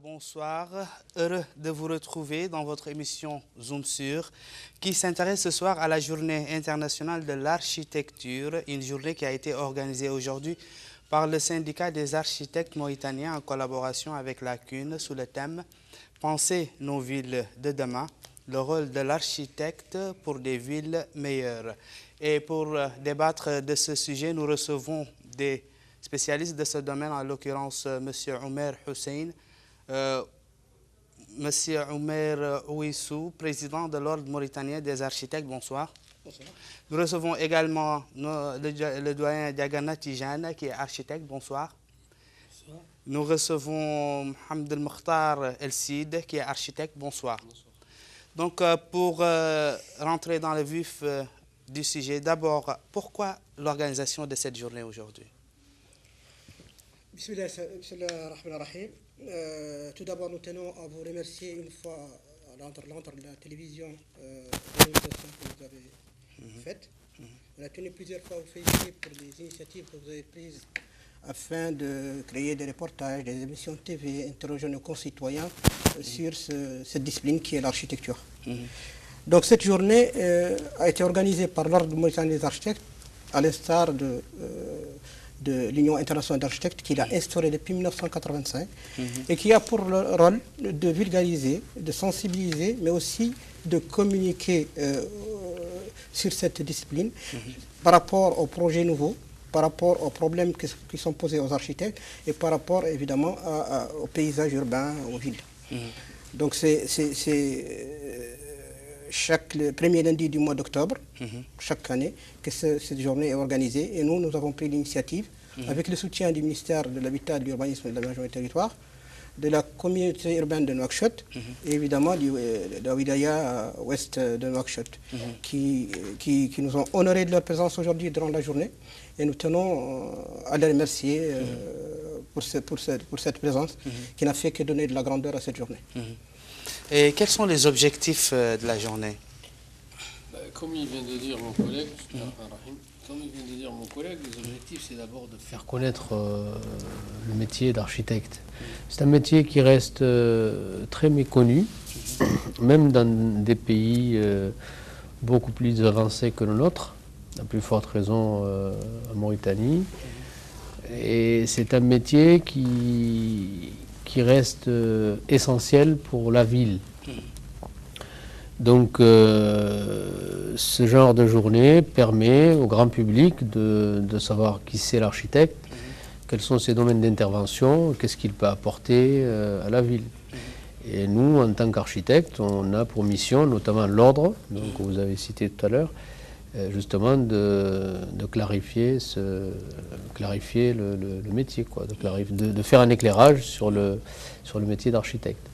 Bonsoir, heureux de vous retrouver dans votre émission Zoom Sur qui s'intéresse ce soir à la journée internationale de l'architecture, une journée qui a été organisée aujourd'hui par le syndicat des architectes mauritaniens en collaboration avec la CUN sous le thème « Penser nos villes de demain, le rôle de l'architecte pour des villes meilleures ». Et pour débattre de ce sujet, nous recevons des spécialistes de ce domaine, en l'occurrence M. Omer Hussein, Monsieur Omer Ouissou, président de l'Ordre mauritanien des architectes, bonsoir. Bonsoir. Nous recevons également le doyen Diagana Tijane, qui est architecte, bonsoir. Bonsoir. Nous recevons Mohamed El Mokhtar El Sid, qui est architecte, bonsoir. Bonsoir. Donc, pour rentrer dans le vif du sujet, d'abord, pourquoi l'organisation de cette journée aujourd'hui? Bismillahirrahmanirrahim. Tout d'abord, nous tenons à vous remercier une fois à l'entendre de la télévision de l'invitation que vous avez faite. On a tenu plusieurs fois à vous féliciter pour les initiatives que vous avez prises afin de créer des reportages, des émissions TV, interroger nos concitoyens sur cette discipline qui est l'architecture. Donc cette journée a été organisée par l'Ordre mauritanien des architectes, à l'instar de l'Union internationale d'architectes qu'il a instauré depuis 1985 et qui a pour rôle de vulgariser, de sensibiliser, mais aussi de communiquer sur cette discipline par rapport aux projets nouveaux, par rapport aux problèmes qui sont posés aux architectes et par rapport évidemment aux paysages urbains, aux villes. Donc c'est le premier lundi du mois d'octobre, chaque année, que cette journée est organisée. Et nous avons pris l'initiative, avec le soutien du ministère de l'Habitat, de l'Urbanisme et de l'aménagement du territoire, de la communauté urbaine de Nouakchott, et évidemment de la wilaya ouest de Nouakchott, qui nous ont honorés de leur présence aujourd'hui durant la journée. Et nous tenons à les remercier pour cette présence qui n'a fait que donner de la grandeur à cette journée. Et quels sont les objectifs de la journée? Comme il vient de dire mon collègue, les objectifs, c'est d'abord de faire connaître le métier d'architecte. C'est un métier qui reste très méconnu, même dans des pays beaucoup plus avancés que le nôtre, à plus forte raison en Mauritanie. Et c'est un métier qui reste essentiel pour la ville. Donc ce genre de journée permet au grand public de savoir qui c'est l'architecte, quels sont ses domaines d'intervention, qu'est-ce qu'il peut apporter à la ville. Et nous, en tant qu'architectes, on a pour mission, notamment l'ordre, que vous avez cité tout à l'heure, justement de clarifier le métier, quoi, de faire un éclairage sur le métier d'architecte.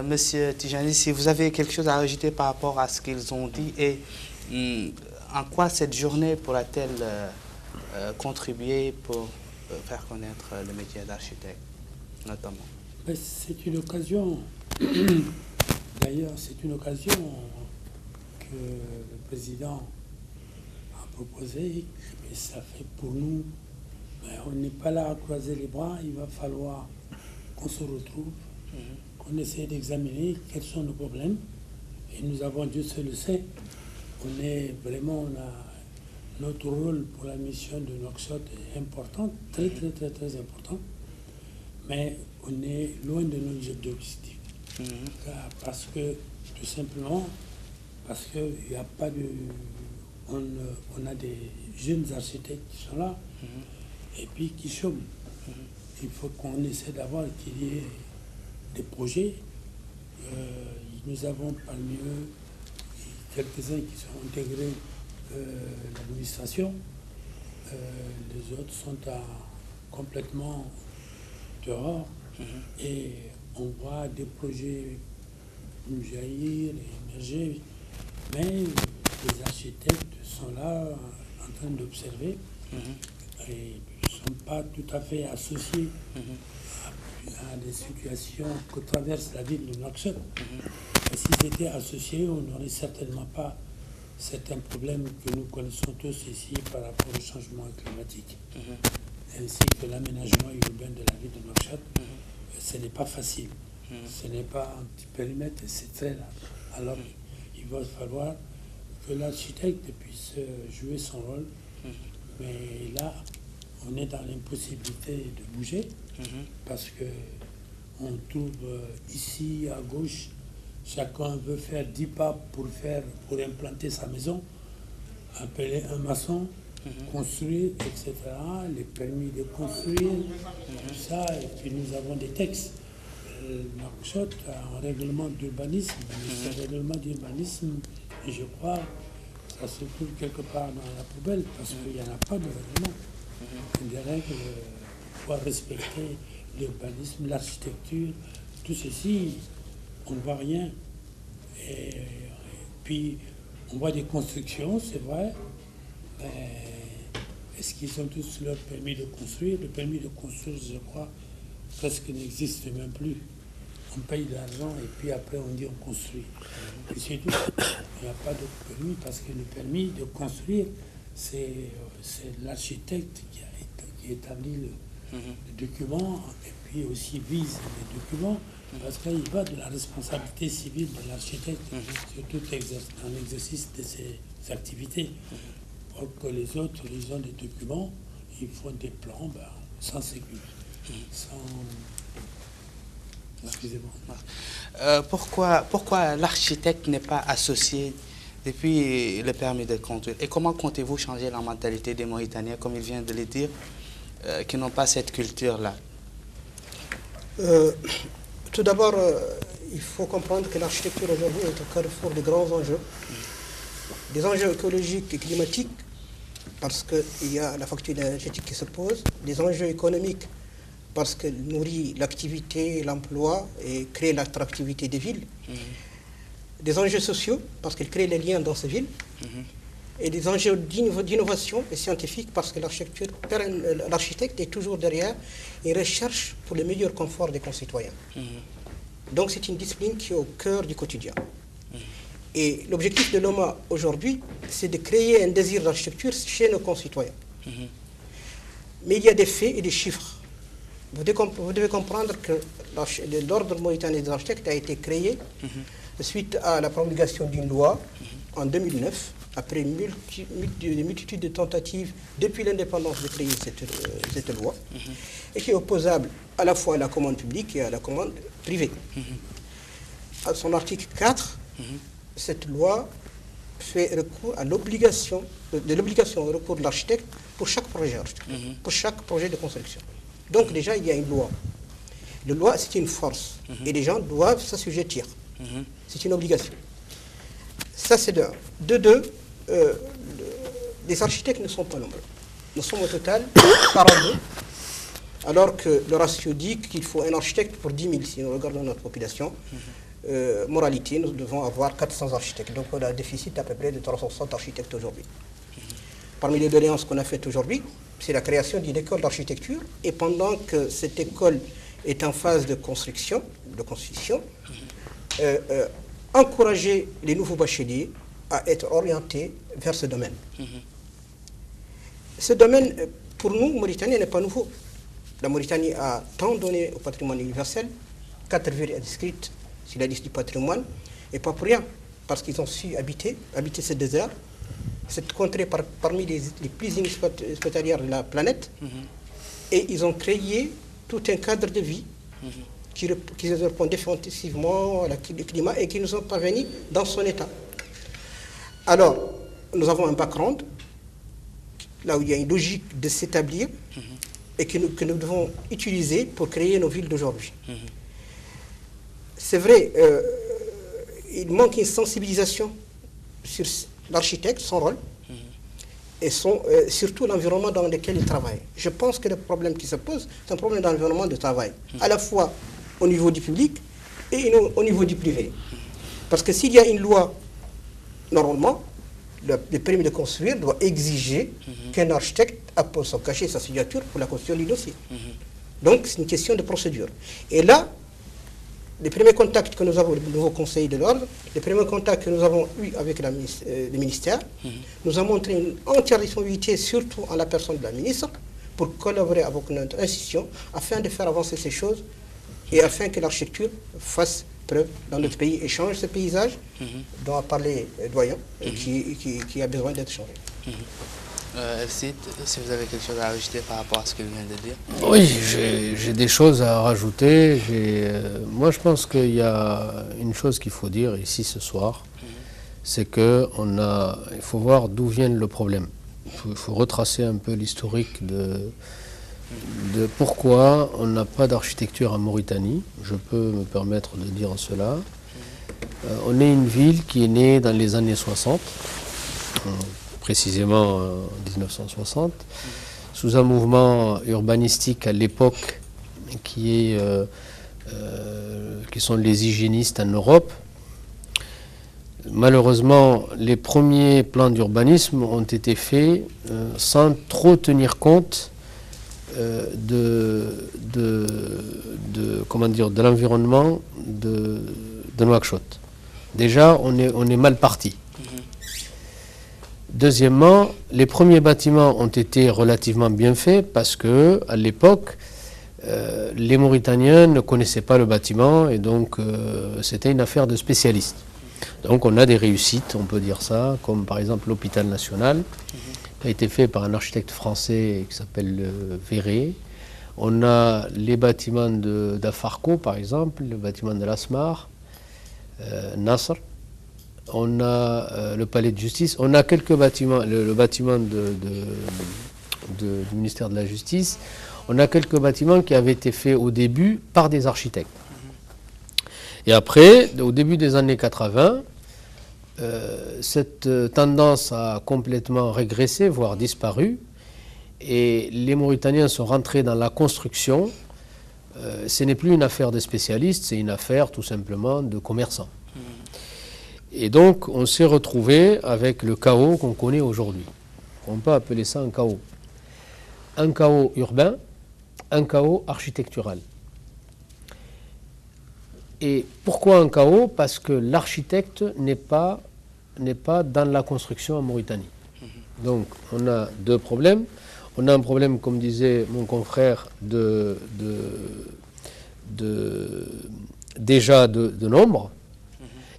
Monsieur Tijani, si vous avez quelque chose à ajouter par rapport à ce qu'ils ont dit, et en quoi cette journée pourra-t-elle contribuer pour faire connaître le métier d'architecte, notamment? C'est une occasion, d'ailleurs, c'est une occasion que le président a proposé, mais ça fait pour nous, on n'est pas là à croiser les bras, il va falloir qu'on se retrouve, qu'on essaie d'examiner quels sont nos problèmes, et nous avons, Dieu seul le sait, on a notre rôle pour la mission de Nouakchott est important, très important, mais on est loin de nos objectifs. Parce que, tout simplement, parce qu'il n'y a pas de... On a des jeunes architectes qui sont là, et puis qui chôment. Il faut qu'on essaie d'avoir qu'il y ait des projets. Nous avons parmi eux quelques-uns qui sont intégrés l'administration. Les autres sont complètement dehors. Et on voit des projets jaillir et émerger, mais les architectes sont là en train d'observer et ne sont pas tout à fait associés à à des situations que traverse la ville de Nouakchott. Et s'ils étaient associés, on n'aurait certainement pas certains problèmes que nous connaissons tous ici par rapport au changement climatique, ainsi que l'aménagement urbain de la ville de Nouakchott. Ce n'est pas facile. Ce n'est pas un petit périmètre, c'est très large. Alors, il va falloir que l'architecte puisse jouer son rôle. Mais là, on est dans l'impossibilité de bouger, parce que on trouve ici à gauche, chacun veut faire 10 pas pour implanter sa maison, appeler un maçon, construire, etc. Les permis de construire, tout ça, et puis nous avons des textes. Nouakchott a un règlement d'urbanisme, mais ce règlement d'urbanisme, je crois, ça se trouve quelque part dans la poubelle, parce qu'il n'y en a pas de règlement. Des règles pour respecter l'urbanisme, l'architecture, tout ceci, on ne voit rien. Et puis, on voit des constructions, c'est vrai, mais est-ce qu'ils ont tous leur permis de construire? Le permis de construire, je crois, presque n'existe même plus. On paye de l'argent et puis après on dit on construit. Et c'est tout. Il n'y a pas de permis, parce que le permis de construire, c'est l'architecte qui établit le document et puis aussi vise les documents, parce qu'il va de la responsabilité civile de l'architecte, surtout dans l'exercice de ses activités. Or que les autres, ils ont des documents, ils font des plans sans sécurité, sans... Excusez-moi. Pourquoi l'architecte n'est pas associé depuis le permis de construire? Et comment comptez-vous changer la mentalité des Mauritaniens, comme il vient de le dire, qui n'ont pas cette culture-là? Tout d'abord, il faut comprendre que l'architecture aujourd'hui est au carrefour de grands enjeux. Des enjeux écologiques et climatiques, parce qu'il y a la facture énergétique qui se pose, des enjeux économiques, parce qu'elle nourrit l'activité, l'emploi et crée l'attractivité des villes. Des enjeux sociaux, parce qu'elle crée les liens dans ces villes. Et des enjeux d'innovation et scientifique, parce que l'architecte est toujours derrière et recherche pour le meilleur confort des concitoyens. Donc c'est une discipline qui est au cœur du quotidien. Et l'objectif de l'OMA aujourd'hui, c'est de créer un désir d'architecture chez nos concitoyens. Mais il y a des faits et des chiffres. Vous devez comprendre que l'ordre mauritanien des architectes a été créé suite à la promulgation d'une loi en 2009, après une multitude de tentatives depuis l'indépendance de créer cette loi, et qui est opposable à la fois à la commande publique et à la commande privée. À son article 4, cette loi fait recours à l'obligation de recours de l'architecte pour chaque projet pour chaque projet de construction. Donc déjà, il y a une loi. La loi, c'est une force. Et les gens doivent s'assujettir. C'est une obligation. Ça, c'est de un. De deux, les architectes ne sont pas nombreux. Nous sommes au total 42, alors que le ratio dit qu'il faut un architecte pour 10 000. Si nous regardons notre population, moralité, nous devons avoir 400 architectes. Donc on a un déficit à peu près de 360 architectes aujourd'hui. Parmi les doléances qu'on a faites aujourd'hui, c'est la création d'une école d'architecture. Et pendant que cette école est en phase de construction, encourager les nouveaux bacheliers à être orientés vers ce domaine. Ce domaine, pour nous, Mauritanie, n'est pas nouveau. La Mauritanie a tant donné au patrimoine universel, 4 villes inscrites sur la liste du patrimoine, et pas pour rien, parce qu'ils ont su habiter ce désert, cette contrée parmi les plus inhospitalières de la planète, et ils ont créé tout un cadre de vie qui répond définitivement au climat et qui nous ont parvenus dans son état. Alors, nous avons un background, là où il y a une logique de s'établir, et que nous devons utiliser pour créer nos villes d'aujourd'hui. C'est vrai, il manque une sensibilisation sur l'architecte, son rôle, et surtout l'environnement dans lequel il travaille. Je pense que le problème qui se pose, c'est un problème d'environnement de travail, à la fois au niveau du public et au niveau du privé. Parce que s'il y a une loi, normalement, le permis de construire doit exiger qu'un architecte appose son cachet, sa signature pour la construction du dossier. Donc, c'est une question de procédure. Et là, les premiers contacts que nous avons, le nouveau conseil de l'ordre, les premiers contacts que nous avons eus avec le ministère, nous a montré une entière disponibilité, surtout en la personne de la ministre, pour collaborer avec notre institution, afin de faire avancer ces choses et afin que l'architecture fasse preuve dans notre pays et change ce paysage dont a parlé Doyen, qui a besoin d'être changé. Elcide, si vous avez quelque chose à rajouter par rapport à ce que vient de dire. Oui, j'ai des choses à rajouter. Moi, je pense qu'il y a une chose qu'il faut dire ici ce soir, c'est qu'il faut voir d'où vient le problème. Il faut retracer un peu l'historique de pourquoi on n'a pas d'architecture en Mauritanie. Je peux me permettre de dire cela. On est une ville qui est née dans les années 60. Précisément en 1960, sous un mouvement urbanistique à l'époque qui sont les hygiénistes en Europe. Malheureusement, les premiers plans d'urbanisme ont été faits sans trop tenir compte de l'environnement de Nouakchott. Déjà, on est mal parti. Deuxièmement, les premiers bâtiments ont été relativement bien faits parce que, à l'époque, les Mauritaniens ne connaissaient pas le bâtiment et donc c'était une affaire de spécialistes. Donc on a des réussites, on peut dire ça, comme par exemple l'hôpital national, qui a été fait par un architecte français qui s'appelle Verret. On a les bâtiments d'Afarco, par exemple, le bâtiment de l'Asmar, Nasr. On a le palais de justice, on a quelques bâtiments, le bâtiment du ministère de la Justice, on a quelques bâtiments qui avaient été faits au début par des architectes. Et après, au début des années 80, cette tendance a complètement régressé, voire disparu, et les Mauritaniens sont rentrés dans la construction. Ce n'est plus une affaire de spécialistes, c'est une affaire tout simplement de commerçants. Et donc, on s'est retrouvé avec le chaos qu'on connaît aujourd'hui. On peut appeler ça un chaos. Un chaos urbain, un chaos architectural. Et pourquoi un chaos? Parce que l'architecte n'est pas dans la construction en Mauritanie. Donc, on a deux problèmes. On a un problème, comme disait mon confrère, déjà de nombre.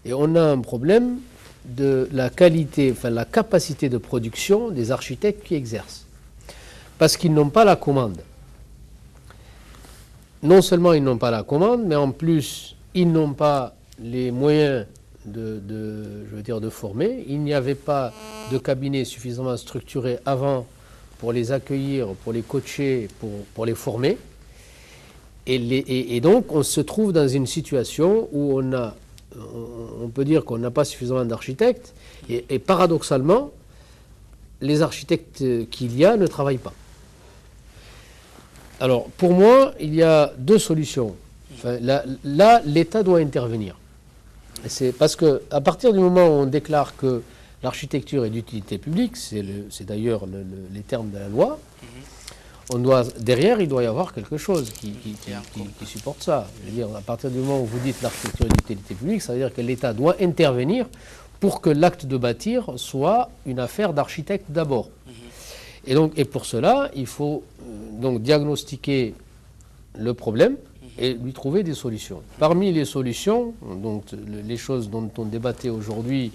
Et on a un problème de la qualité, enfin la capacité de production des architectes qui exercent. Parce qu'ils n'ont pas la commande. Non seulement ils n'ont pas la commande, mais en plus, ils n'ont pas les moyens de former. Il n'y avait pas de cabinet suffisamment structuré avant pour les accueillir, pour les coacher, pour les former. Et donc, on se trouve dans une situation où on peut dire qu'on n'a pas suffisamment d'architectes, et paradoxalement, les architectes qu'il y a ne travaillent pas. Alors, pour moi, il y a deux solutions. Enfin, là, l'État doit intervenir. C'est parce qu'à partir du moment où on déclare que l'architecture est d'utilité publique, c'est d'ailleurs les termes de la loi, derrière, il doit y avoir quelque chose qui supporte ça. Je veux dire, à partir du moment où vous dites l'architecture est d'utilité publique, ça veut dire que l'État doit intervenir pour que l'acte de bâtir soit une affaire d'architecte d'abord. Et pour cela, il faut donc diagnostiquer le problème et lui trouver des solutions. Parmi les solutions, donc les choses dont on débattait aujourd'hui,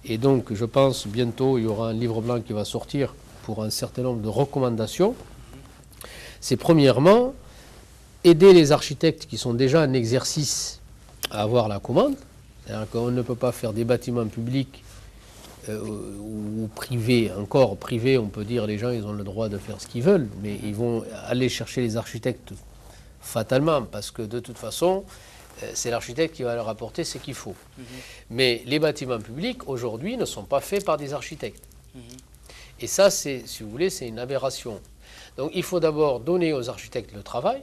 et donc je pense bientôt il y aura un livre blanc qui va sortir pour un certain nombre de recommandations, c'est premièrement aider les architectes qui sont déjà en exercice à avoir la commande. C'est-à-dire qu'on ne peut pas faire des bâtiments publics ou privés. Encore privés, on peut dire les gens ils ont le droit de faire ce qu'ils veulent, mais ils vont aller chercher les architectes fatalement, parce que de toute façon, c'est l'architecte qui va leur apporter ce qu'il faut. Mais les bâtiments publics, aujourd'hui, ne sont pas faits par des architectes. Et ça, si vous voulez, c'est une aberration. Donc il faut d'abord donner aux architectes le travail,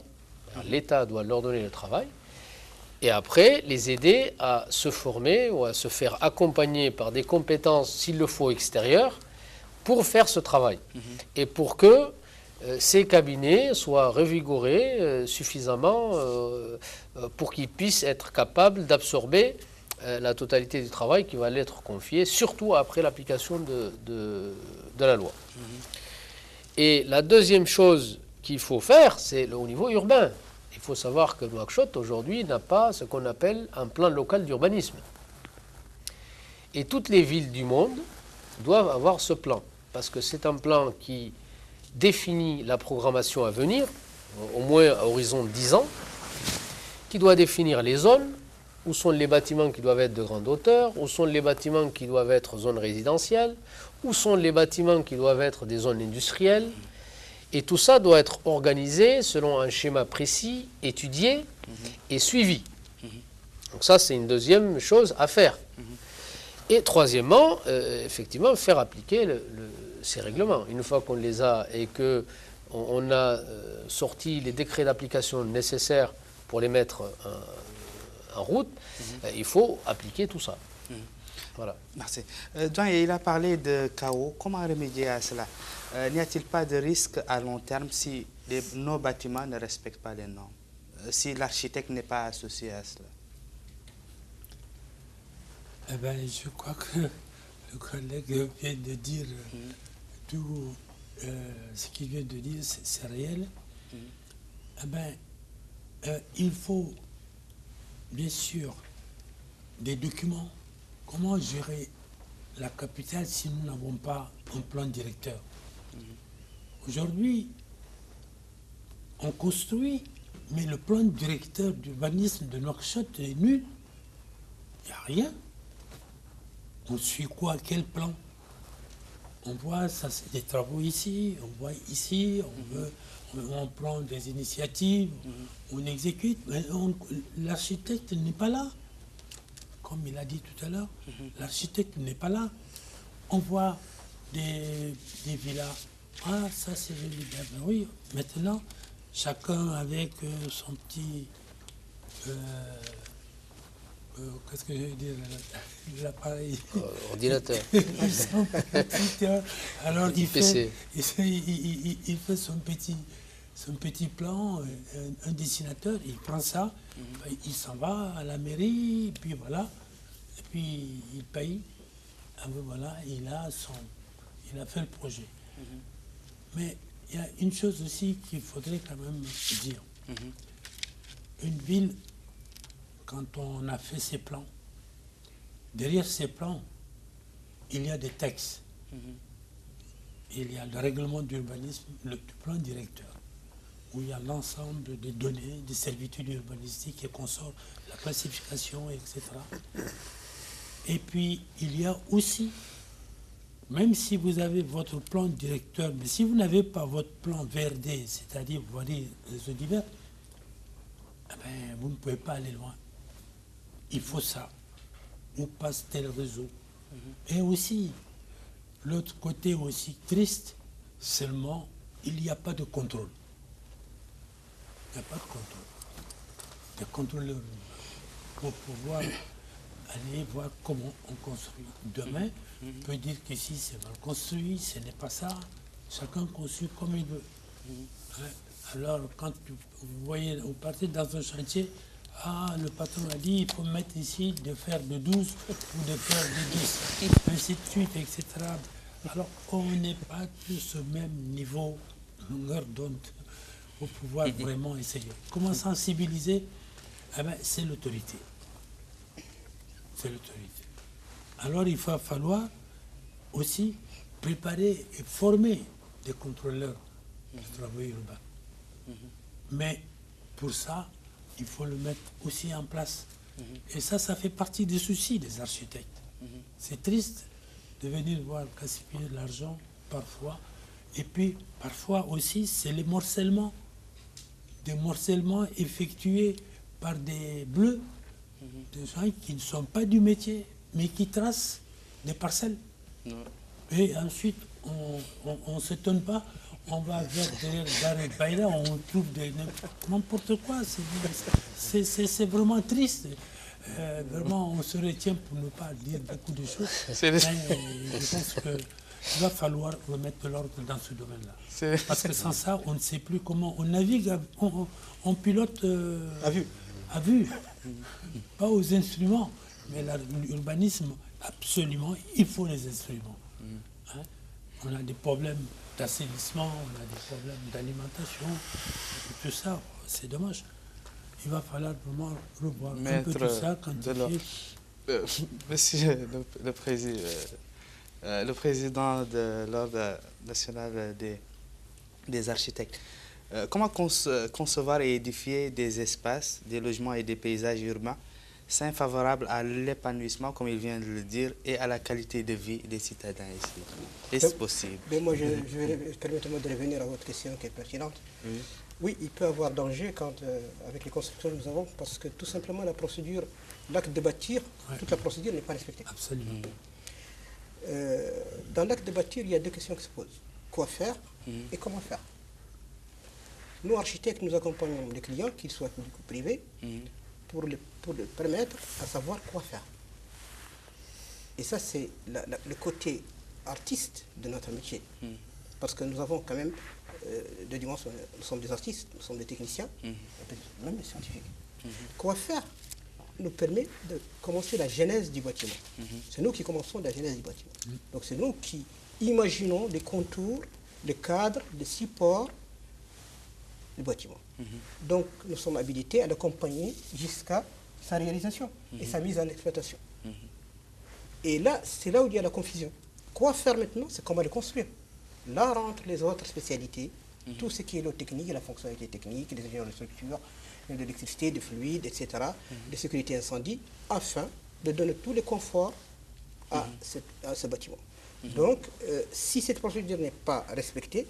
l'État doit leur donner le travail, et après les aider à se former ou à se faire accompagner par des compétences, s'il le faut, extérieures, pour faire ce travail. Et pour que ces cabinets soient revigorés suffisamment pour qu'ils puissent être capables d'absorber la totalité du travail qui va leur être confié, surtout après l'application de la loi. Et la deuxième chose qu'il faut faire, c'est au niveau urbain. Il faut savoir que Nouakchott, aujourd'hui, n'a pas ce qu'on appelle un plan local d'urbanisme. Et toutes les villes du monde doivent avoir ce plan, parce que c'est un plan qui définit la programmation à venir, au moins à horizon de 10 ans, qui doit définir les zones, où sont les bâtiments qui doivent être de grande hauteur, où sont les bâtiments qui doivent être zones résidentielles, où sont les bâtiments qui doivent être des zones industrielles. Et tout ça doit être organisé selon un schéma précis, étudié et suivi. Donc ça, c'est une deuxième chose à faire. Et troisièmement, effectivement, faire appliquer ces règlements. Une fois qu'on les a et qu'on a sorti les décrets d'application nécessaires pour les mettre en route, il faut appliquer tout ça. Voilà. Merci. Donc, il a parlé de chaos. Comment remédier à cela? N'y a-t-il pas de risque à long terme si nos bâtiments ne respectent pas les normes, si l'architecte n'est pas associé à cela? Eh ben, je crois que le collègue vient de dire tout ce qu'il vient de dire, c'est réel. Eh ben, il faut bien sûr des documents. Comment gérer la capitale si nous n'avons pas un plan directeur? Aujourd'hui, on construit, mais le plan directeur d'urbanisme de Nouakchott est nul. Il n'y a rien. On suit quoi? Quel plan? On voit ça, c'est des travaux ici, on voit ici, on prend des initiatives, on exécute, mais l'architecte n'est pas là. Comme il a dit tout à l'heure, l'architecte n'est pas là. On voit des villas. Ah, ça c'est joli. Ben oui, maintenant, chacun avec son petit... qu'est-ce que je veux dire? L'appareil. Ordinateur. Alors il PC. il fait son petit plan, un dessinateur, il prend ça, il s'en va à la mairie, et puis voilà, et puis il paye, et voilà, il a fait le projet. Mais il y a une chose aussi qu'il faudrait quand même dire. Une ville, quand on a fait ses plans, derrière ces plans, il y a des textes. Il y a le règlement d'urbanisme, le plan directeur, où il y a l'ensemble des données, des servitudes urbanistiques et consorts, la classification, etc. Et puis, il y a aussi, même si vous avez votre plan directeur, mais si vous n'avez pas votre plan VRD, c'est-à-dire, vous voyez, réseau divers, eh ben, vous ne pouvez pas aller loin. Il faut ça. Où passe tel réseau? Et aussi, l'autre côté aussi triste, seulement, il n'y a pas de contrôle. Il n'y a pas de contrôle. Des contrôleurs pour pouvoir aller voir comment on construit. Demain, on peut dire qu'ici c'est mal construit, ce n'est pas ça. Chacun construit comme il veut. Alors, quand vous voyez, vous partez dans un chantier, ah, le patron a dit il faut mettre ici de faire de 12 ou de faire de 10, ainsi de suite, etc. Alors, on n'est pas tous au même niveau, longueur d'onde, pour pouvoir vraiment essayer. Comment sensibiliser? Eh ben, c'est l'autorité. C'est l'autorité. Alors, il va falloir aussi préparer et former des contrôleurs de travaux urbains. Mais pour ça, il faut le mettre aussi en place. Et ça fait partie des soucis des architectes. C'est triste de venir voir gaspiller de l'argent parfois. Et puis, parfois aussi, c'est les morcellements. Des morcellements effectués par des bleus, des gens qui ne sont pas du métier, mais qui tracent des parcelles. Et ensuite, on ne s'étonne pas, on va vers derrière Baïla, on trouve n'importe quoi. C'est vraiment triste. Vraiment, on se retient pour ne pas dire beaucoup de choses. Mais je pense Il va falloir remettre de l'ordre dans ce domaine-là. Parce que sans ça, on ne sait plus comment. On navigue, on pilote à vue. Pas aux instruments. Mais l'urbanisme, absolument, il faut les instruments. Hein? On a des problèmes d'assainissement, on a des problèmes d'alimentation. Tout ça, c'est dommage. Il va falloir vraiment revoir un peu tout ça, quantifier. Monsieur le président de l'Ordre national des architectes, comment concevoir et édifier des espaces, des logements et des paysages urbains sains, favorables à l'épanouissement, comme il vient de le dire, et à la qualité de vie des citadins ici? Est-ce possible? Moi, permettez-moi de revenir à votre question qui est pertinente. Oui, il peut y avoir danger avec les constructions que nous avons, parce que tout simplement la procédure, l'acte de bâtir, toute la procédure n'est pas respectée. Absolument. Dans l'acte de bâtir, il y a deux questions qui se posent. Quoi faire et comment faire? Nous, architectes, nous accompagnons les clients, qu'ils soient publics ou privés, pour les permettre à savoir quoi faire. Et ça, c'est le côté artiste de notre métier. Parce que nous avons quand même deux dimensions. Nous sommes des artistes, nous sommes des techniciens, même des scientifiques. Quoi faire nous permet de commencer la genèse du bâtiment. C'est nous qui commençons la genèse du bâtiment. Donc c'est nous qui imaginons les contours, les cadres, les supports du bâtiment. Donc nous sommes habilités à l'accompagner jusqu'à sa réalisation et sa mise en exploitation. Et là, c'est là où il y a la confusion. Quoi faire maintenant? C'est comment le construire. Là rentrent les autres spécialités, tout ce qui est l'eau technique, la fonctionnalité technique, les ingénieurs de structure, de l'électricité, des fluides, etc., de sécurité incendie, afin de donner tous les conforts à ce bâtiment. Donc, si cette procédure n'est pas respectée,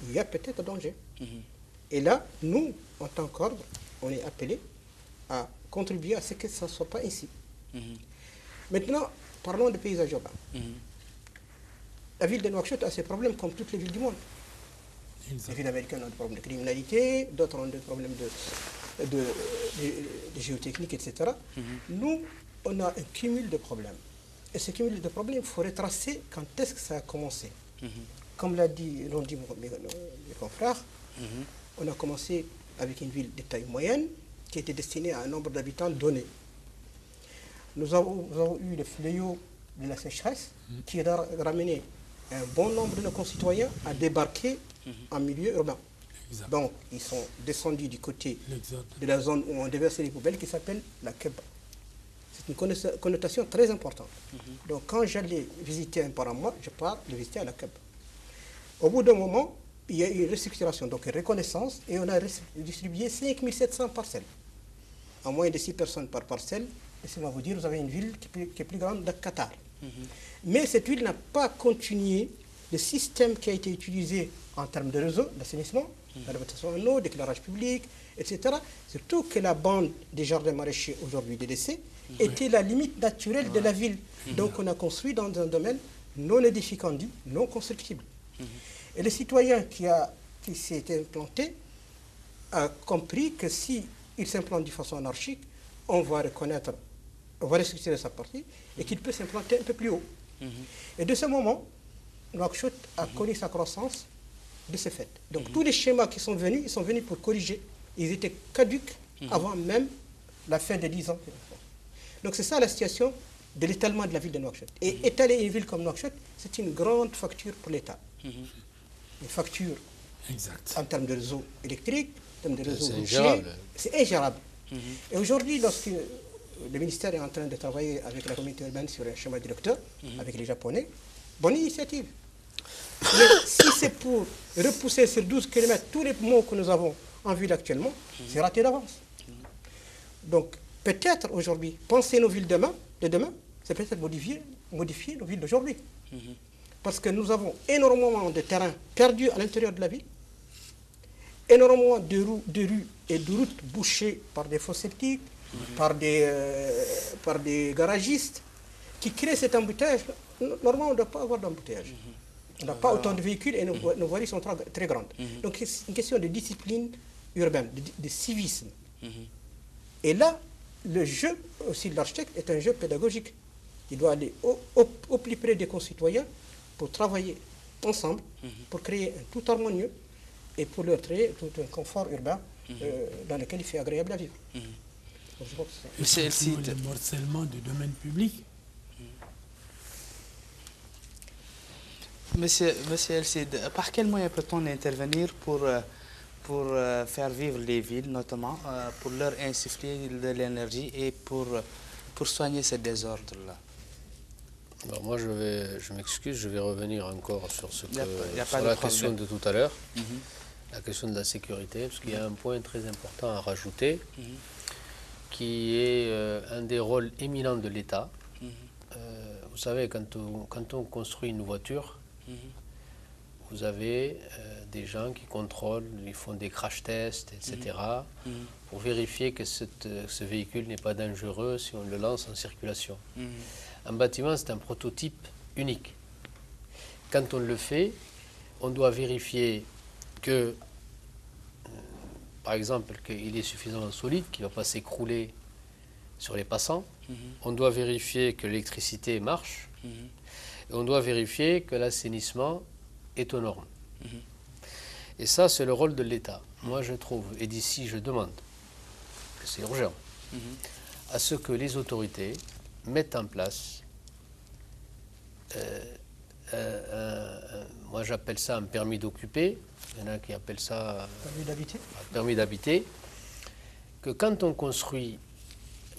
il y a peut-être danger. Et là, nous, en tant qu'ordre, on est appelés à contribuer à ce que ça ne soit pas ainsi. Maintenant, parlons de paysage urbain. La ville de Nouakchott a ses problèmes comme toutes les villes du monde. Les villes américaines ont des problèmes de criminalité, d'autres ont des problèmes de géotechnique, etc. Nous, on a un cumul de problèmes. Et ce cumul de problèmes, il faut retracer quand est-ce que ça a commencé. Comme l'ont dit mes confrères, on a commencé avec une ville de taille moyenne qui était destinée à un nombre d'habitants donné. Nous avons eu le fléau de la sécheresse qui a ramené un bon nombre de nos concitoyens à débarquer en milieu urbain. Donc, ils sont descendus du côté de la zone où on déversait les poubelles qui s'appelle la Keba. C'est une connotation très importante. Donc, quand j'allais visiter un parent moi, je pars le visiter à la Keba. Au bout d'un moment, il y a eu une restructuration, donc une reconnaissance, et on a distribué 5700 parcelles. En moins de 6 personnes par parcelle, laissez-moi vous dire, vous avez une ville qui est plus grande que Qatar. Mais cette ville n'a pas continué le système qui a été utilisé en termes de réseau, d'assainissement, d'alimentation en eau, d'éclairage public, etc. Surtout que la bande des jardins maraîchers aujourd'hui délaissés était la limite naturelle de la ville. Donc on a construit dans un domaine non édificandi, non constructible. Et le citoyen qui s'est implanté a compris que si il s'implante de façon anarchique, on va restructurer sa partie et qu'il peut s'implanter un peu plus haut. Et de ce moment, Nouakchott a connu sa croissance de ce fait. Donc tous les schémas qui sont venus, ils sont venus pour corriger. Ils étaient caducs avant même la fin des 10 ans. Donc c'est ça la situation de l'étalement de la ville de Nouakchott. Et étaler une ville comme Nouakchott, c'est une grande facture pour l'État. Une facture en termes de réseau électrique, en termes de réseau routier, c'est ingérable. Et aujourd'hui, lorsque le ministère est en train de travailler avec la communauté urbaine sur un schéma directeur, avec les Japonais, bonne initiative. Mais si c'est pour repousser sur 12 km tous les mots que nous avons en ville actuellement, c'est raté d'avance. Donc, peut-être aujourd'hui, penser nos villes de demain, c'est peut-être modifier nos villes d'aujourd'hui. Parce que nous avons énormément de terrains perdus à l'intérieur de la ville, énormément de rues et de routes bouchées par des fosses septiques, par des garagistes qui créent cet embouteillage. Normalement, on ne doit pas avoir d'embouteillage. On n'a pas autant de véhicules et nos voiries sont très grandes. Donc c'est une question de discipline urbaine, de civisme. Et là, le jeu aussi de l'architecte est un jeu pédagogique. Il doit aller au plus près des concitoyens pour travailler ensemble, pour créer un tout harmonieux et pour leur créer tout un confort urbain dans lequel il fait agréable à vivre. Donc, je crois que c'est ça. Monsieur El Cid, Le morcellement du domaine public. Monsieur El Cid, par quels moyens peut-on intervenir pour faire vivre les villes, notamment pour leur insuffler de l'énergie et pour soigner ce désordre-là? Alors moi, je m'excuse, je vais revenir encore sur, Il y a pas sur de la problème. question de tout à l'heure, la question de la sécurité, parce qu'il y a un point très important à rajouter, qui est un des rôles éminents de l'État. Vous savez, quand on construit une voiture, vous avez des gens qui contrôlent, ils font des crash tests, etc., pour vérifier que ce véhicule n'est pas dangereux si on le lance en circulation. Un bâtiment, c'est un prototype unique. Quand on le fait, on doit vérifier que, par exemple, qu'il est suffisamment solide, qu'il ne va pas s'écrouler sur les passants. On doit vérifier que l'électricité marche. Et on doit vérifier que l'assainissement est aux normes. Et ça, c'est le rôle de l'État. Moi, je trouve, et d'ici, je demande, que c'est urgent, à ce que les autorités mettent en place, moi j'appelle ça un permis d'occuper, il y en a qui appellent ça un permis d'habiter, que quand on construit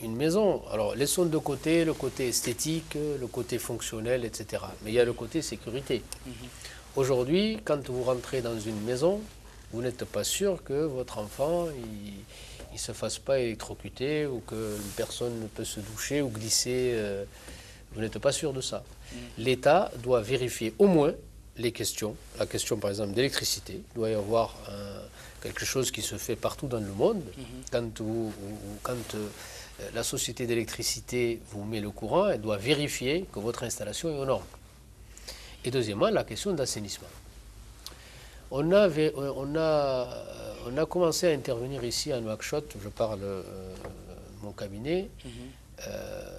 une maison, alors laissons de côté le côté esthétique, le côté fonctionnel, etc. Mais il y a le côté sécurité. Aujourd'hui, quand vous rentrez dans une maison, vous n'êtes pas sûr que votre enfant il se fasse pas électrocuter ou qu'une personne ne peut se doucher ou glisser. Vous n'êtes pas sûr de ça. L'État doit vérifier au moins les questions. La question, par exemple, d'électricité. Il doit y avoir quelque chose qui se fait partout dans le monde. Quand la société d'électricité vous met le courant, elle doit vérifier que votre installation est aux normes. Et deuxièmement, la question d'assainissement. On a commencé à intervenir ici à Nouakchott, je parle de mon cabinet,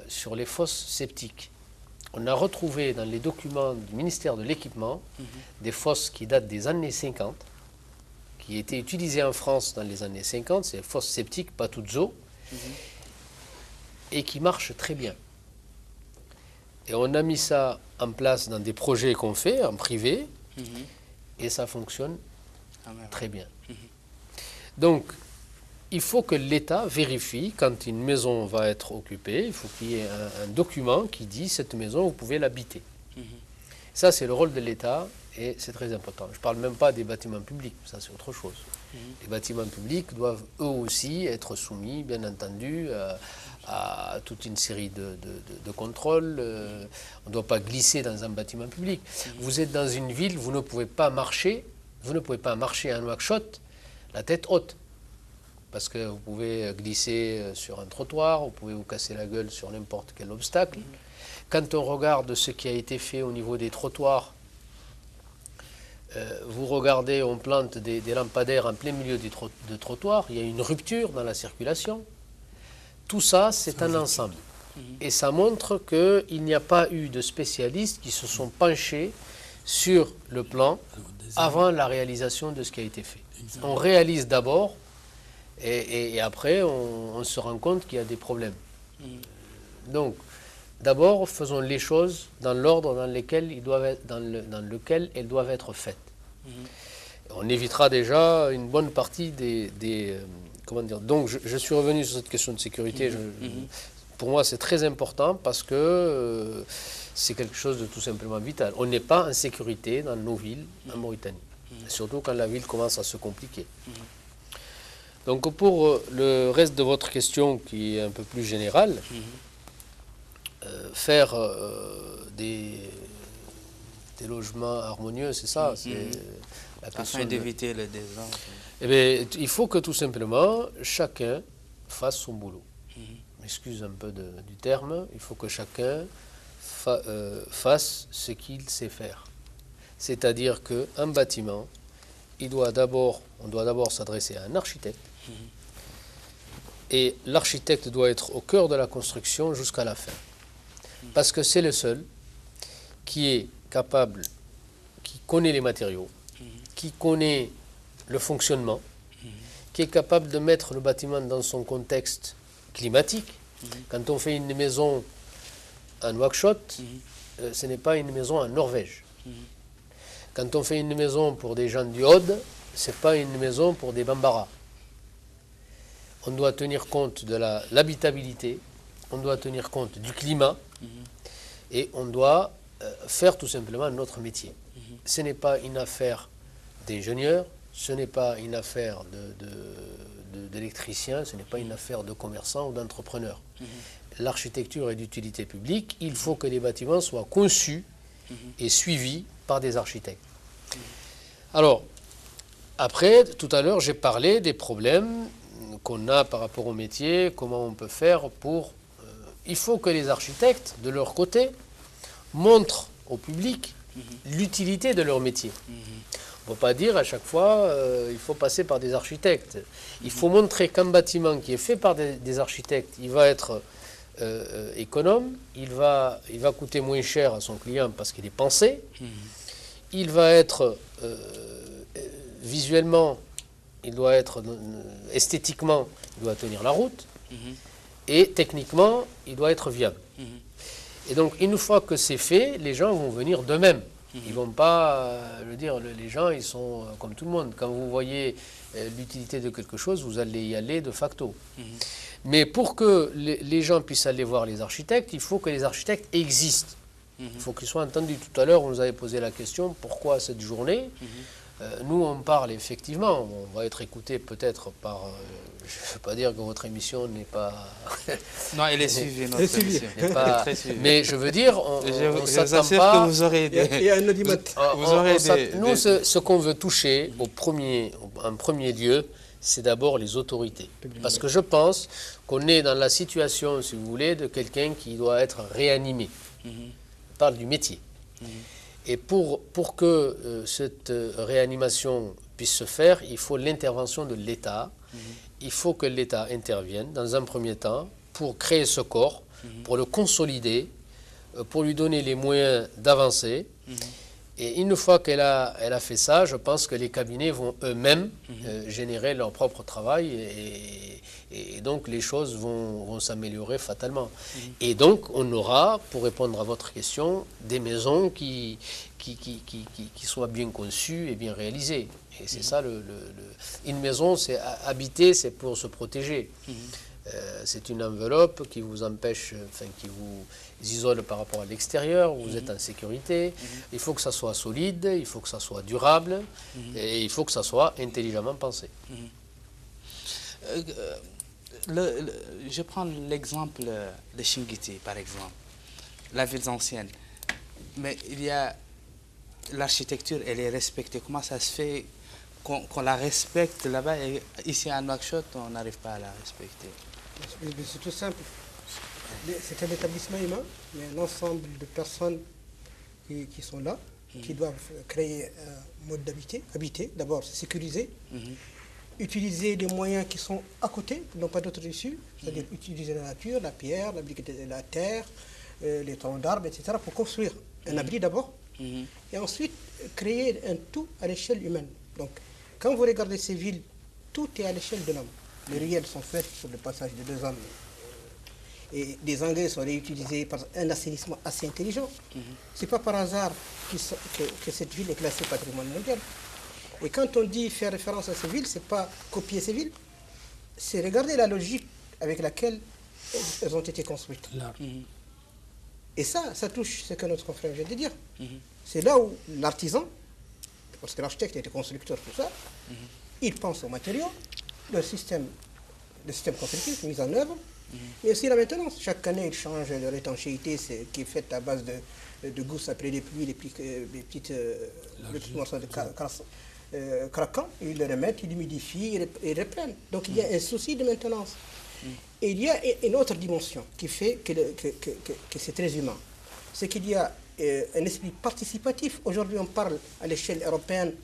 sur les fosses septiques. On a retrouvé dans les documents du ministère de l'Équipement des fosses qui datent des années 50, qui étaient utilisées en France dans les années 50, c'est des fosses septiques, pas toutes eaux, et qui marchent très bien. Et on a mis ça en place dans des projets qu'on fait en privé, et ça fonctionne très bien. Donc, il faut que l'État vérifie, quand une maison va être occupée, il faut qu'il y ait un document qui dit cette maison, vous pouvez l'habiter. Ça, c'est le rôle de l'État et c'est très important. Je ne parle même pas des bâtiments publics, ça c'est autre chose. Les bâtiments publics doivent eux aussi être soumis, bien entendu, à toute une série de contrôles. On ne doit pas glisser dans un bâtiment public. Vous êtes dans une ville, vous ne pouvez pas marcher à Nouakchott la tête haute. Parce que vous pouvez glisser sur un trottoir, vous pouvez vous casser la gueule sur n'importe quel obstacle. Quand on regarde ce qui a été fait au niveau des trottoirs, vous regardez, on plante des lampadaires en plein milieu de trottoirs, il y a une rupture dans la circulation. Tout ça, c'est un ensemble. Et ça montre qu'il n'y a pas eu de spécialistes qui se sont penchés sur le plan avant la réalisation de ce qui a été fait. On réalise d'abord et après on se rend compte qu'il y a des problèmes. Donc, d'abord, faisons les choses dans l'ordre dans lequel elles doivent être faites. On évitera déjà une bonne partie comment dire. Donc, je suis revenu sur cette question de sécurité. Pour moi, c'est très important parce que c'est quelque chose de tout simplement vital. On n'est pas en sécurité dans nos villes en Mauritanie, surtout quand la ville commence à se compliquer. Donc, pour le reste de votre question, qui est un peu plus générale, faire des logements harmonieux, c'est ça, c'est la question. Afin d'éviter le désordre. Eh bien, il faut que tout simplement chacun fasse son boulot. Je m'excuse un peu du terme, il faut que chacun fasse ce qu'il sait faire. C'est-à-dire qu'un bâtiment, on doit d'abord s'adresser à un architecte, et l'architecte doit être au cœur de la construction jusqu'à la fin. Parce que c'est le seul qui est capable, qui connaît les matériaux, qui connaît le fonctionnement, qui est capable de mettre le bâtiment dans son contexte climatique. Quand on fait une maison en Nouakchott, ce n'est pas une maison en Norvège. Quand on fait une maison pour des gens du Aude, ce n'est pas une maison pour des Bambara. On doit tenir compte de l'habitabilité, on doit tenir compte du climat, et on doit faire tout simplement notre métier. Ce n'est pas une affaire d'ingénieur, ce n'est pas une affaire d'électricien, ce n'est pas une affaire de commerçant ou d'entrepreneur. L'architecture est d'utilité publique, il faut que les bâtiments soient conçus et suivis par des architectes. Alors, après, tout à l'heure, j'ai parlé des problèmes qu'on a par rapport au métier, comment on peut faire pour... il faut que les architectes, de leur côté, montrent au public l'utilité de leur métier. On ne peut pas dire à chaque fois il faut passer par des architectes. Il faut montrer qu'un bâtiment qui est fait par des architectes, il va être économe, il va coûter moins cher à son client parce qu'il est pensé, il va être visuellement, il doit être esthétiquement, il doit tenir la route, et techniquement, il doit être viable. Et donc, une fois que c'est fait, les gens vont venir d'eux-mêmes. Ils ne vont pas, je veux dire, les gens, ils sont comme tout le monde. Quand vous voyez l'utilité de quelque chose, vous allez y aller de facto. Mais pour que les gens puissent aller voir les architectes, il faut que les architectes existent. Il faut qu'ils soient entendus. Tout à l'heure, on nous avait posé la question, pourquoi cette journée ? Nous, on parle effectivement, on va être écouté peut-être par... je ne veux pas dire que votre émission n'est pas... Non, elle est suivie, notre émission. Pas, mais je veux dire, on ne s'attend pas... Que vous aurez des... Il y a un audimat. Nous, ce qu'on veut toucher en premier lieu, c'est d'abord les autorités. Parce que je pense qu'on est dans la situation, si vous voulez, de quelqu'un qui doit être réanimé. On parle du métier. Et pour que cette réanimation puisse se faire, il faut l'intervention de l'État. Il faut que l'État intervienne dans un premier temps pour créer ce corps, pour le consolider, pour lui donner les moyens d'avancer. Et une fois qu'elle a fait ça, je pense que les cabinets vont eux-mêmes générer leur propre travail et donc les choses vont s'améliorer fatalement. Et donc on aura, pour répondre à votre question, des maisons qui soient bien conçues et bien réalisées. Et c'est ça, une maison, c'est habiter, c'est pour se protéger. C'est une enveloppe qui vous empêche, enfin qui vous isole par rapport à l'extérieur, vous êtes en sécurité. Il faut que ça soit solide, il faut que ça soit durable, et il faut que ça soit intelligemment pensé. Je prends l'exemple de Chinguitti, par exemple, la ville ancienne. Mais il y a l'architecture, elle est respectée. Comment ça se fait qu'on la respecte là-bas et ici à Nouakchott, on n'arrive pas à la respecter? C'est tout simple. C'est un établissement humain. Il y a un ensemble de personnes qui sont là, qui doivent créer un mode habiter, d'abord se sécuriser, utiliser les moyens qui sont à côté, n'ont pas d'autre issue, c'est-à-dire utiliser la nature, la pierre, la terre, les troncs d'arbres, etc., pour construire un abri d'abord, et ensuite créer un tout à l'échelle humaine. Donc, quand vous regardez ces villes, tout est à l'échelle de l'homme. Les ruelles sont faites sur le passage de 2 hommes. Et des engrais sont réutilisés par un assainissement assez intelligent. Ce n'est pas par hasard que cette ville est classée patrimoine mondial. Et quand on dit faire référence à ces villes, ce n'est pas copier ces villes, c'est regarder la logique avec laquelle elles ont été construites. Et ça touche ce que notre confrère vient de dire. C'est là où l'artisan, parce que l'architecte était constructeur, tout ça, il pense aux matériaux, le système constructif mis en œuvre, mais aussi la maintenance. Chaque année, il change leur étanchéité, qui est faite à base de gousses après les pluies, les petites morceaux de craquants, ils le remettent, ils l'humidifient, ils reprennent. Donc il y a un souci de maintenance. Et il y a une autre dimension qui fait que c'est très humain. C'est qu'il y a un esprit participatif. Aujourd'hui, on parle à l'échelle européenne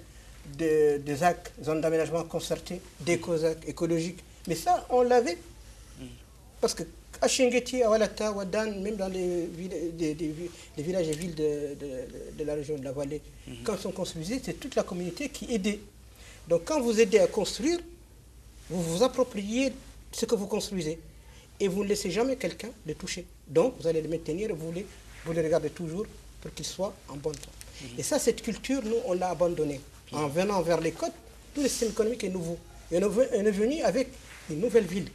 de ZAC, zone d'aménagement concerté, d'éco-ZAC, écologique. Mais ça, on l'avait. Parce que à Chinguetti, à Walata, à Wadan, même dans les villages et villes de la région de la vallée, quand ils sont construisés, c'est toute la communauté qui aidait. Donc quand vous aidez à construire, vous vous appropriez ce que vous construisez. Et vous ne laissez jamais quelqu'un le toucher. Donc vous allez le maintenir et vous le regardez toujours pour qu'il soit en bon temps. Et ça, cette culture, nous, on l'a abandonnée. En venant vers les côtes, tout le système économique est nouveau. Et on est venu avec une nouvelle ville.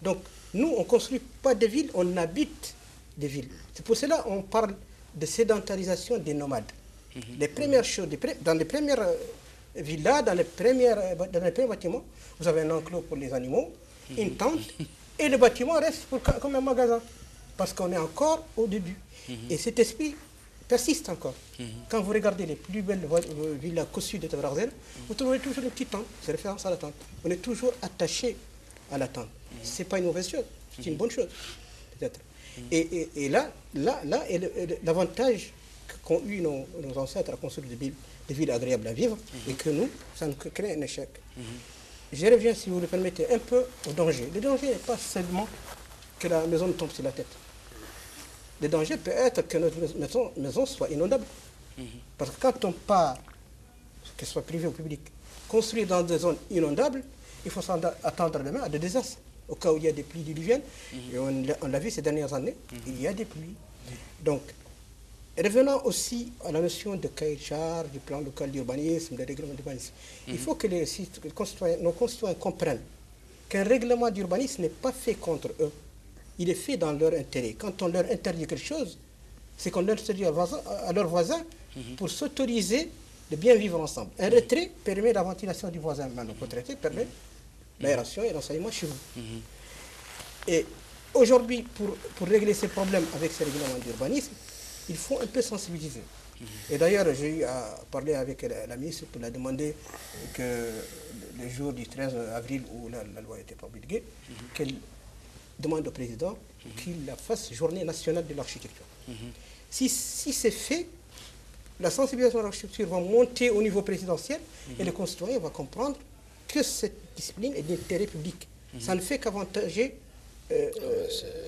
Donc, nous, on ne construit pas des villes, on habite des villes. C'est pour cela qu'on parle de sédentarisation des nomades. Les premières choses, dans les premières villas, dans les premiers bâtiments, vous avez un enclos pour les animaux, une tente, et le bâtiment reste comme un magasin. Parce qu'on est encore au début. Et cet esprit persiste encore. Quand vous regardez les plus belles villas cossues de Tabarzel, vous trouverez toujours une petite tente. C'est référence à la tente. On est toujours attaché à la tente. Ce n'est pas une mauvaise chose, c'est une bonne chose, peut-être. Et là est l'avantage qu'ont eu nos ancêtres à construire des villes agréables à vivre, et que nous, ça nous crée un échec. Je reviens, si vous le permettez, un peu au danger. Le danger n'est pas seulement que la maison nous tombe sur la tête. Le danger peut être que notre maison soit inondable. Parce que quand on part, que ce soit privé ou public, construire dans des zones inondables, il faut attendre demain à des désastres. Au cas où il y a des pluies diluviennes, et on l'a vu ces dernières années, il y a des pluies. Donc, revenons aussi à la notion de cahier de charge, du plan local d'urbanisme, de règlement d'urbanisme. Il faut que nos concitoyens comprennent qu'un règlement d'urbanisme n'est pas fait contre eux. Il est fait dans leur intérêt. Quand on leur interdit quelque chose, c'est qu'on leur interdit à leurs voisins pour s'autoriser de bien vivre ensemble. Un retrait permet la ventilation du voisin. Un retraité permet l'aération et l'ensoleillement chez vous. Et aujourd'hui, pour régler ces problèmes avec ces règlements d'urbanisme, il faut un peu sensibiliser. Et d'ailleurs, j'ai eu à parler avec la ministre pour la demander que le jour du 13 avril où la loi a été promulguée, qu'elle demande au président qu'il la fasse journée nationale de l'architecture. Si c'est fait, la sensibilisation de l'architecture va monter au niveau présidentiel et le concitoyen va comprendre que cette discipline est d'intérêt public. Ça ne fait qu'avantager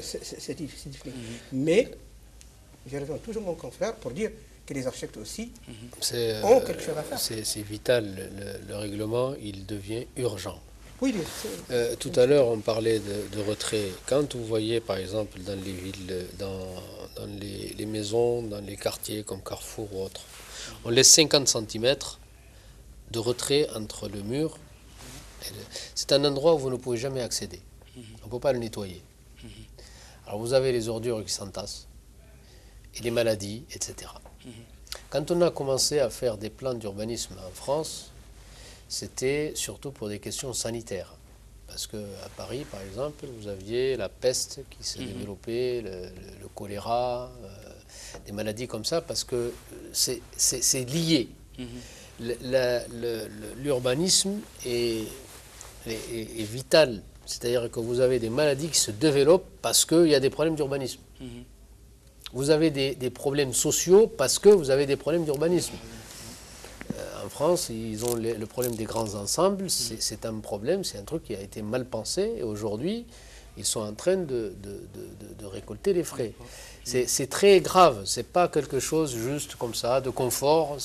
cette discipline. Mais, je reviens toujours mon confrère pour dire que les architectes aussi ont quelque chose à faire. C'est vital, le règlement, il devient urgent. Oui, tout à l'heure, on parlait de retrait. Quand vous voyez, par exemple, dans les villes, dans les maisons, dans les quartiers comme Carrefour ou autres, on laisse 50 cm de retrait entre le mur. C'est un endroit où vous ne pouvez jamais accéder. On ne peut pas le nettoyer. Alors vous avez les ordures qui s'entassent, et les maladies, etc. Quand on a commencé à faire des plans d'urbanisme en France, c'était surtout pour des questions sanitaires. Parce qu'à Paris, par exemple, vous aviez la peste qui s'est développée, le choléra, des maladies comme ça, parce que c'est lié. L'urbanisme est vital. C'est-à-dire que vous avez des maladies qui se développent parce qu'il y a des problèmes d'urbanisme. Vous avez des problèmes sociaux parce que vous avez des problèmes d'urbanisme. En France, ils ont le problème des grands ensembles. C'est un problème, c'est un truc qui a été mal pensé. Et aujourd'hui, ils sont en train de récolter les frais. C'est très grave. C'est pas quelque chose juste comme ça, de confort.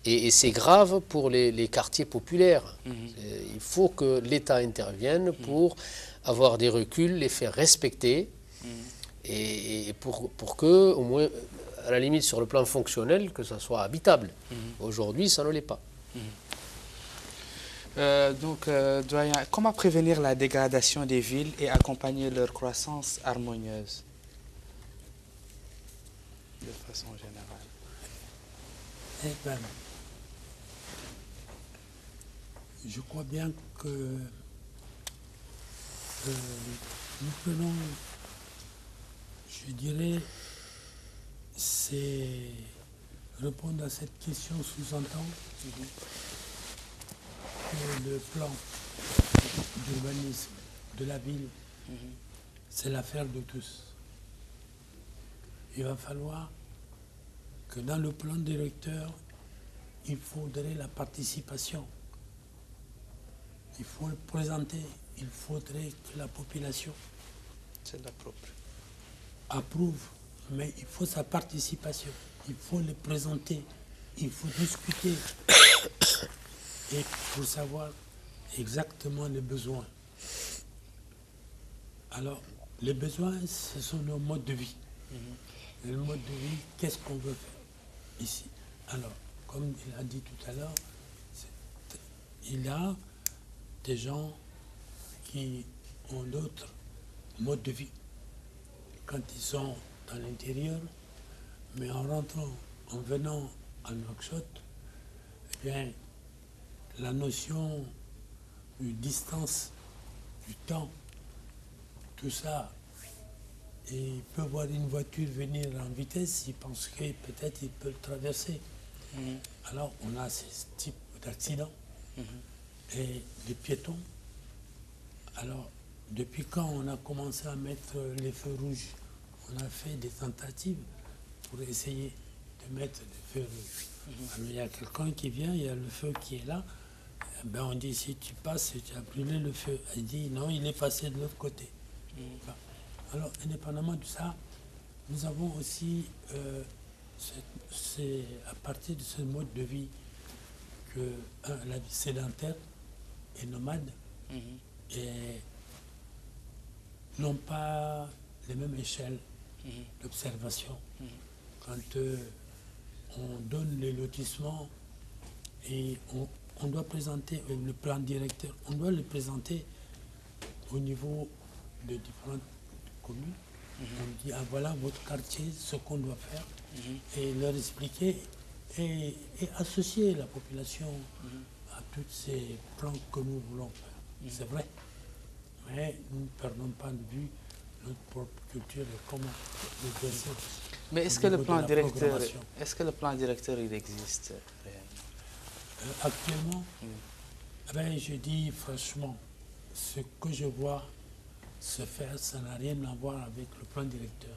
Et c'est grave pour les quartiers populaires. Il faut que l'État intervienne pour avoir des reculs, les faire respecter. Et pour que, au moins, à la limite sur le plan fonctionnel, que ça soit habitable. Aujourd'hui, ça ne l'est pas. Doyen, comment prévenir la dégradation des villes et accompagner leur croissance harmonieuse de façon générale? Eh bien, je crois bien que nous prenons, je dirais, c'est répondre à cette question sous-entend que le plan d'urbanisme de la ville, c'est l'affaire de tous. Il va falloir que dans le plan directeur, il faudrait la participation. Il faut le présenter. Il faudrait que la population C'est la propre. Approuve, mais il faut sa participation. Il faut le présenter, il faut discuter et pour savoir exactement les besoins. Alors, les besoins, ce sont nos modes de vie. Le mode de vie, qu'est-ce qu'on veut faire ici? Alors, comme il a dit tout à l'heure, il y a des gens qui ont d'autres modes de vie quand ils sont dans l'intérieur, mais en rentrant, en venant à Nouakchott, eh bien, la notion de distance, du temps, tout ça, et il peut voir une voiture venir en vitesse, il pense que peut-être il peut le traverser. Alors on a ce type d'accident. Et les piétons, alors depuis quand on a commencé à mettre les feux rouges, on a fait des tentatives pour essayer de mettre les feux rouges. Alors il y a quelqu'un qui vient, il y a le feu qui est là, ben on dit si tu passes, tu as brûlé le feu. Il dit non, il est passé de l'autre côté. Enfin, alors, indépendamment de ça, nous avons aussi, c'est à partir de ce mode de vie que la vie sédentaire et nomade et n'ont pas les mêmes échelles d'observation. Quand on donne les lotissements et on doit présenter le plan directeur, on doit le présenter au niveau de différentes communes. On dit, ah, voilà votre quartier, ce qu'on doit faire, et leur expliquer et associer la population à tous ces plans que nous voulons faire. C'est vrai, mais nous ne perdons pas de vue notre propre culture et comment le dresser. Mais est-ce que le plan directeur, il existe réellement? Actuellement, ben, je dis franchement, ce que je vois se faire, ça n'a rien à voir avec le plan directeur.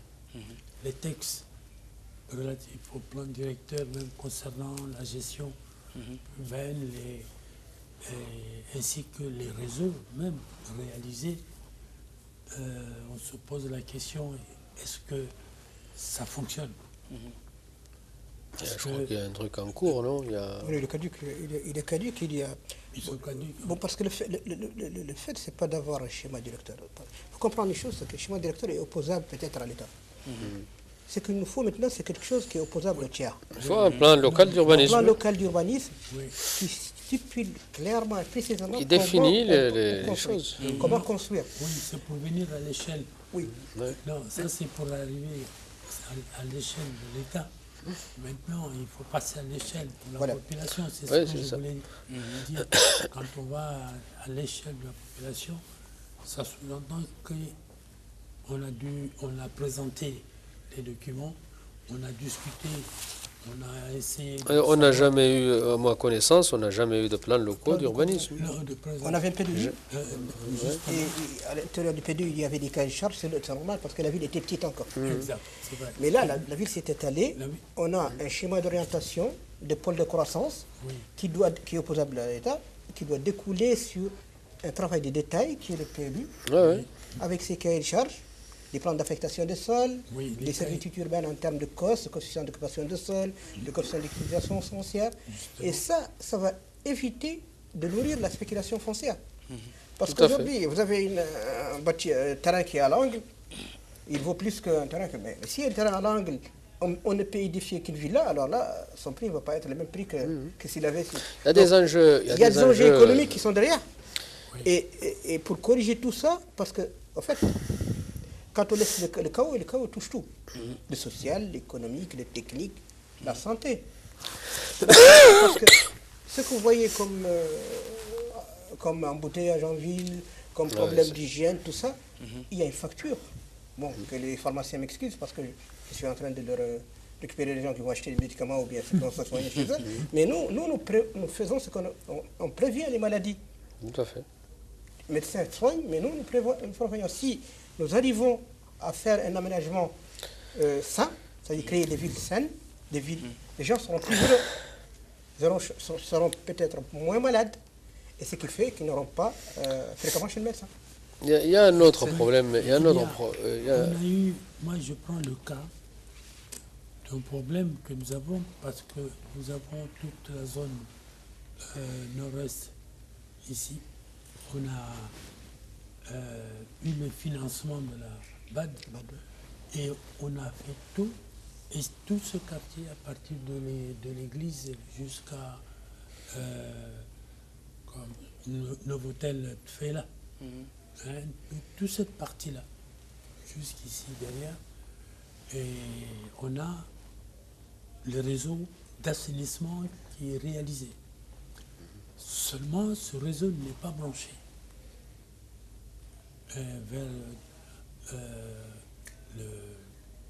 Les textes relatifs au plan directeur, même concernant la gestion urbaine, ainsi que les réseaux même réalisés, on se pose la question, est-ce que ça fonctionne? Je crois qu'il y a un truc en cours, non? Oui, il est caduc. Il est caduc, Ils sont caducs. Bon, parce que le fait c'est pas d'avoir un schéma directeur. Il faut comprendre une chose, c'est que le schéma directeur est opposable peut-être à l'État. Ce qu'il nous faut maintenant, c'est quelque chose qui est opposable au tiers. Il faut un plan local d'urbanisme. Un plan local d'urbanisme qui stipule clairement et précisément qui définit les choses. Comment construire. Oui, c'est pour venir à l'échelle. Oui. Non, ça c'est pour arriver à l'échelle de l'État. Maintenant, il faut passer à l'échelle de la population. C'est ce que je voulais dire. Quand on va à l'échelle de la population, ça sous-entend qu'on a présenté les documents, on a discuté, on a essayé... On n'a jamais eu, à ma connaissance, on n'a jamais eu de plan locaux d'urbanisme. On avait un P2. Et à l'intérieur du P2, il y avait des cahiers de charges, c'est normal, parce que la ville était petite encore. Exact, c'est vrai. Mais là, la ville s'est étalée. On a un schéma d'orientation de pôle de croissance qui est opposable à l'État, qui doit découler sur un travail de détail qui est le PLU, avec ses cahiers de charges, les plans d'affectation des sols, les servitudes urbaines en termes de coefficient d'occupation de sol, de coefficient d'utilisation foncière. Et ça va éviter de nourrir la spéculation foncière. Parce qu'aujourd'hui, vous avez un terrain qui est à l'angle, il vaut plus qu'un terrain que... Mais si un terrain à l'angle, on ne peut édifier qu'une villa, alors là, son prix ne va pas être le même prix que s'il avait... Il y a des enjeux. Il y a des enjeux économiques qui sont derrière. Et pour corriger tout ça, parce que, en fait, quand on laisse le chaos touche tout. Le social, l'économique, le technique, la santé. Parce que ce que vous voyez comme embouteillage en ville, comme problème d'hygiène, tout ça, il y a une facture. Bon, que les pharmaciens m'excusent parce que je suis en train de leur récupérer les gens qui vont acheter des médicaments ou bien ceux qui vont se soigner chez eux. Mais nous faisons ce qu'on prévient les maladies. Tout à fait. Les médecins soignent, mais nous prévoyons. Si nous arrivons à faire un aménagement sain, c'est-à-dire créer des villes saines, les gens seront plus heureux, seront peut-être moins malades, et ce qui fait qu'ils n'auront pas fréquemment chez le médecin. Il y a un autre problème. Il y a un autre On a eu, moi je prends le cas d'un problème que nous avons parce que nous avons toute la zone nord-est ici. On a eu le financement de la BAD et on a fait tout. Et tout ce quartier, à partir de l'église jusqu'à Novotel Tfela, toute cette partie-là, jusqu'ici derrière, et on a le réseau d'assainissement qui est réalisé. Seulement, ce réseau n'est pas branché vers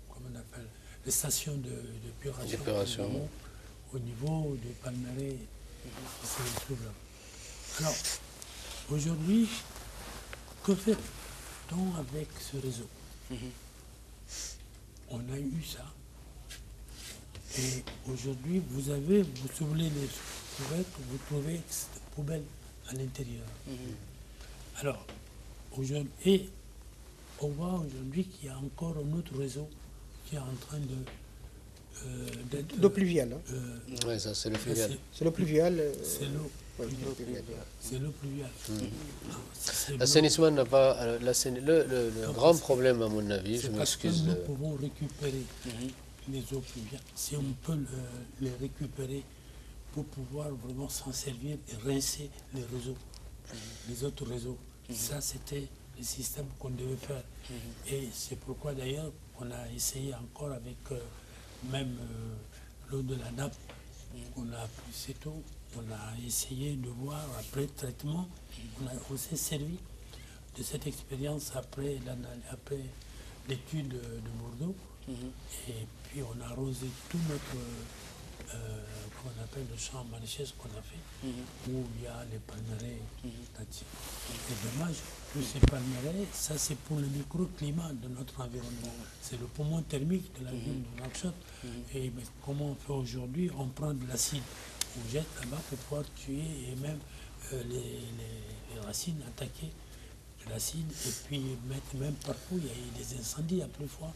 comment on appelle, les stations d'épuration au niveau de Palmeraie, qui se trouve là. Alors, aujourd'hui, que fait-on avec ce réseau? On a eu ça. Et aujourd'hui, vous soulevez les couvertes, vous trouvez des poubelles à l'intérieur. Alors, aujourd'hui, on voit aujourd'hui qu'il y a encore un autre réseau qui est en train d'être... L'eau pluviale. Oui, ça c'est le fluvial. C'est l'eau pluviale. C'est l'eau. C'est l'eau pluviale. L'assainissement n'a pas... Le grand problème, à mon avis, je m'excuse... Nous pouvons récupérer les eaux pluviales. Si on peut les récupérer pour pouvoir vraiment s'en servir et rincer les réseaux, les autres réseaux. Ça, c'était le système qu'on devait faire. Et c'est pourquoi d'ailleurs on a essayé encore avec même l'eau de la nappe. On a pris cette eau, on a essayé de voir après traitement, on s'est servi de cette expérience après l'étude de Bordeaux. Et puis on a arrosé tout notre, qu'on appelle le champ maraîcher qu'on a fait, où il y a les palmeraies. C'est dommage, que ces palmeraies, ça c'est pour le microclimat de notre environnement. C'est le poumon thermique de la ville de Nouakchott. Et mais comment on fait aujourd'hui? On prend de l'acide, on jette là-bas pour pouvoir tuer et même les racines attaquer l'acide, et puis même parfois il y a eu des incendies à plus fort.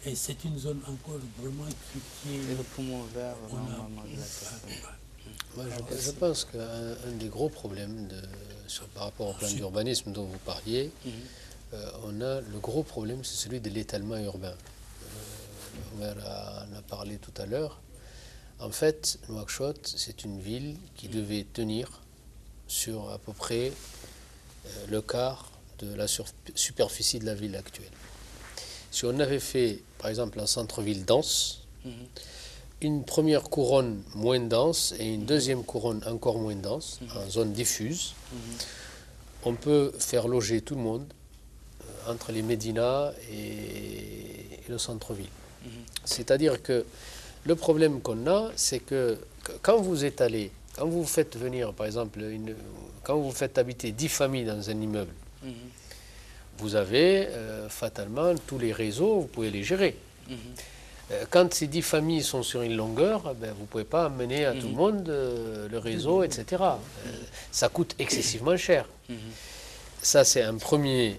Et c'est une zone encore vraiment qui est... C'est le poumon vert normalement de la terre. Moi, je pense qu'un des gros problèmes par rapport au plan d'urbanisme dont vous parliez, on a le gros problème, c'est celui de l'étalement urbain. Omer en a parlé tout à l'heure. En fait, Nouakchott, c'est une ville qui devait tenir sur à peu près le quart de la superficie de la ville actuelle. Si on avait fait, par exemple, un centre-ville dense, une première couronne moins dense et une deuxième couronne encore moins dense, en zone diffuse, on peut faire loger tout le monde entre les médinas et le centre-ville. C'est-à-dire que le problème qu'on a, c'est que quand vous étalez, quand vous faites venir, par exemple, quand vous faites habiter 10 familles dans un immeuble, vous avez fatalement tous les réseaux, vous pouvez les gérer. Quand ces 10 familles sont sur une longueur, vous ne pouvez pas amener à tout le monde le réseau, etc. Ça coûte excessivement cher. Ça, c'est un premier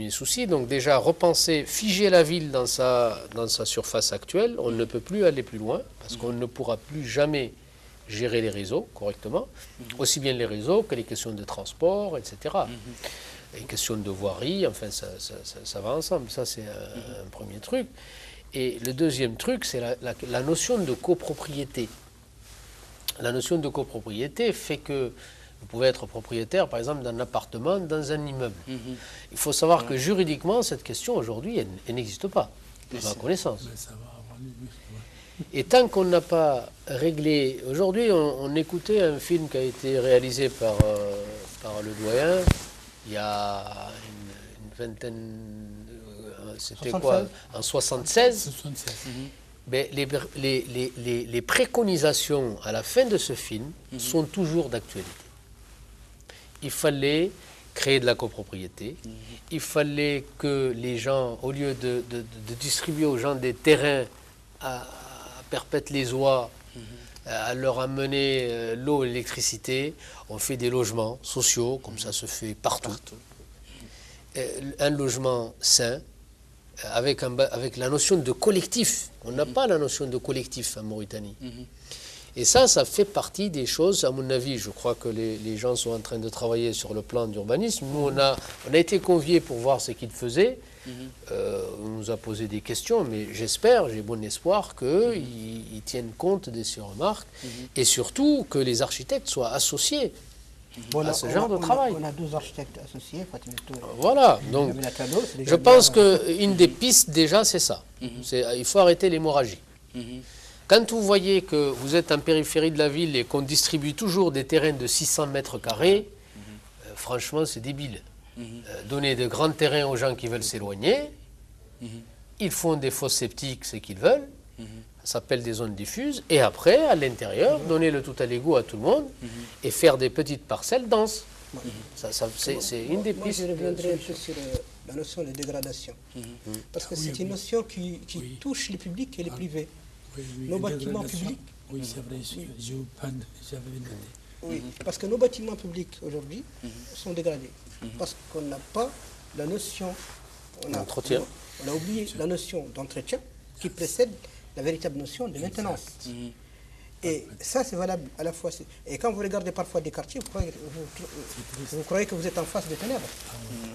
souci. Donc déjà, repenser, figer la ville dans sa surface actuelle, on ne peut plus aller plus loin, parce qu'on ne pourra plus jamais gérer les réseaux correctement, aussi bien les réseaux que les questions de transport, etc. Les questions de voirie, enfin, ça va ensemble. Ça, c'est un premier truc. Et le deuxième truc, c'est la notion de copropriété. La notion de copropriété fait que vous pouvez être propriétaire, par exemple, d'un appartement dans un immeuble. Il faut savoir que juridiquement, cette question, aujourd'hui, elle n'existe pas, à ma connaissance. Et tant qu'on n'a pas réglé... Aujourd'hui, on écoutait un film qui a été réalisé par le doyen, il y a une vingtaine... C'était quoi? En 76. Mais les préconisations à la fin de ce film sont toujours d'actualité. Il fallait créer de la copropriété. Il fallait que les gens, au lieu de distribuer aux gens des terrains à perpète les oies, à leur amener l'eau et l'électricité, on fait des logements sociaux, comme ça se fait partout. un logement sain, avec la notion de collectif. On n'a pas la notion de collectif en Mauritanie. Et ça fait partie des choses, à mon avis. Je crois que les gens sont en train de travailler sur le plan d'urbanisme. Nous, on a été conviés pour voir ce qu'ils faisaient. On nous a posé des questions, mais j'espère, j'ai bon espoir qu'ils tiennent compte de ces remarques et surtout que les architectes soient associés à ce genre de travail. On a 2 architectes associés, Fatima Touré. Voilà, donc je pense qu'une des pistes déjà c'est ça. Il faut arrêter l'hémorragie. Quand vous voyez que vous êtes en périphérie de la ville et qu'on distribue toujours des terrains de 600 mètres carrés, franchement c'est débile. Donner de grands terrains aux gens qui veulent s'éloigner, ils font des fosses septiques, ce qu'ils veulent, ça s'appelle des zones diffuses, et après, à l'intérieur, donner le tout à l'égout à tout le monde et faire des petites parcelles denses. C'est une des Moi, pistes. je reviendrai un peu sur la notion de dégradation. Parce que c'est une notion qui touche les publics et les privés. Nos bâtiments publics. Oui, c'est vrai, j'avais noté. Oui, parce que nos bâtiments publics aujourd'hui sont dégradés. Parce qu'on n'a pas la notion. D'entretien. On a oublié la notion d'entretien qui précède la véritable notion de maintenance. Et ça, c'est valable à la fois. Et quand vous regardez parfois des quartiers, vous croyez que vous êtes en face des ténèbres.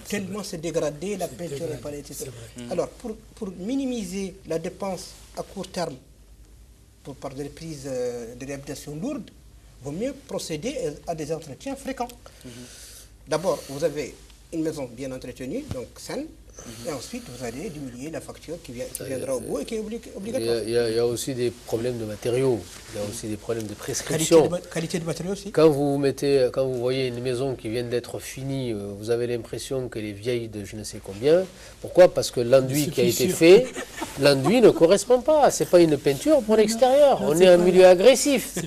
Tellement c'est dégradé, la peinture n'est pas etc. Alors, pour minimiser la dépense à court terme, par des prises de réhabilitation lourdes, il vaut mieux procéder à des entretiens fréquents. D'abord, vous avez une maison bien entretenue, donc saine, et ensuite vous allez diminuer la facture qui viendra au bout et qui est obligatoire. Il y a aussi des problèmes de matériaux, il y a aussi des problèmes de prescription. Qualité de matériaux aussi. Quand vous voyez une maison qui vient d'être finie, vous avez l'impression qu'elle est vieille de je ne sais combien. Pourquoi? Parce que l'enduit qui a été fait, l'enduit ne correspond pas. C'est pas une peinture pour l'extérieur. On est en milieu agressif.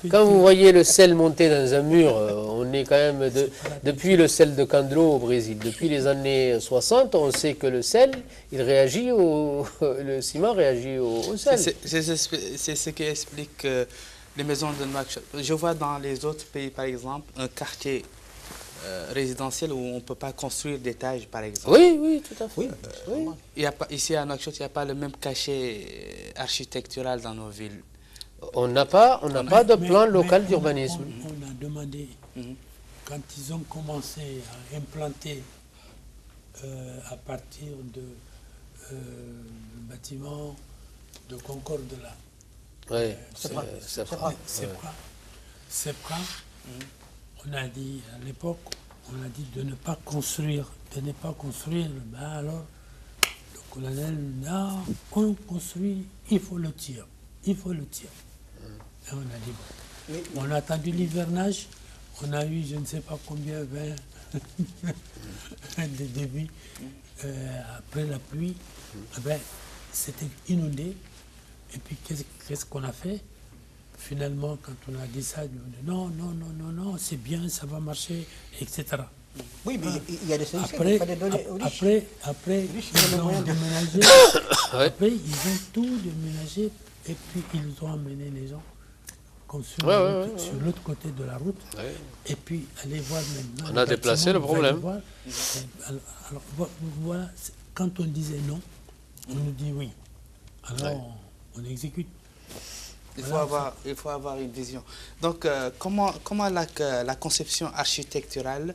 Quand vous voyez le sel monter dans un mur, on est quand même depuis le sel de Candelo au Brésil, depuis les années 60, on sait que le sel, il réagit le ciment réagit au sel. C'est ce qui explique les maisons de Nouakchott. Je vois dans les autres pays, par exemple, un quartier résidentiel où on ne peut pas construire d'étages, par exemple. Oui, tout à fait. Oui. Il y a pas, ici à Nouakchott, il n'y a pas le même cachet architectural dans nos villes. On n'a pas de plan local d'urbanisme. On a demandé, quand ils ont commencé à implanter à partir de bâtiments de Concorde là. Oui, c'est quoi on a dit à l'époque, on a dit de ne pas construire. Ben alors, le colonel, non, on construit, il faut le tirer. Et on a dit, bon. On a attendu l'hivernage, on a eu je ne sais pas combien, 20 de débit. Après la pluie, c'était inondé. Et puis qu'est-ce qu'on a fait? Finalement, quand on a dit ça, on dit non, c'est bien, ça va marcher, etc. Oui, mais il y a des solutions. Après, ils ont déménagé. Après, ils ont tout déménagé et puis ils ont amené les gens sur l'autre côté de la route. Ouais. Et puis, allez voir maintenant. On a déplacé le problème. Alors, voilà, quand on disait non, on nous dit oui. Alors, on exécute. Il faut avoir une vision. Donc, comment la conception architecturale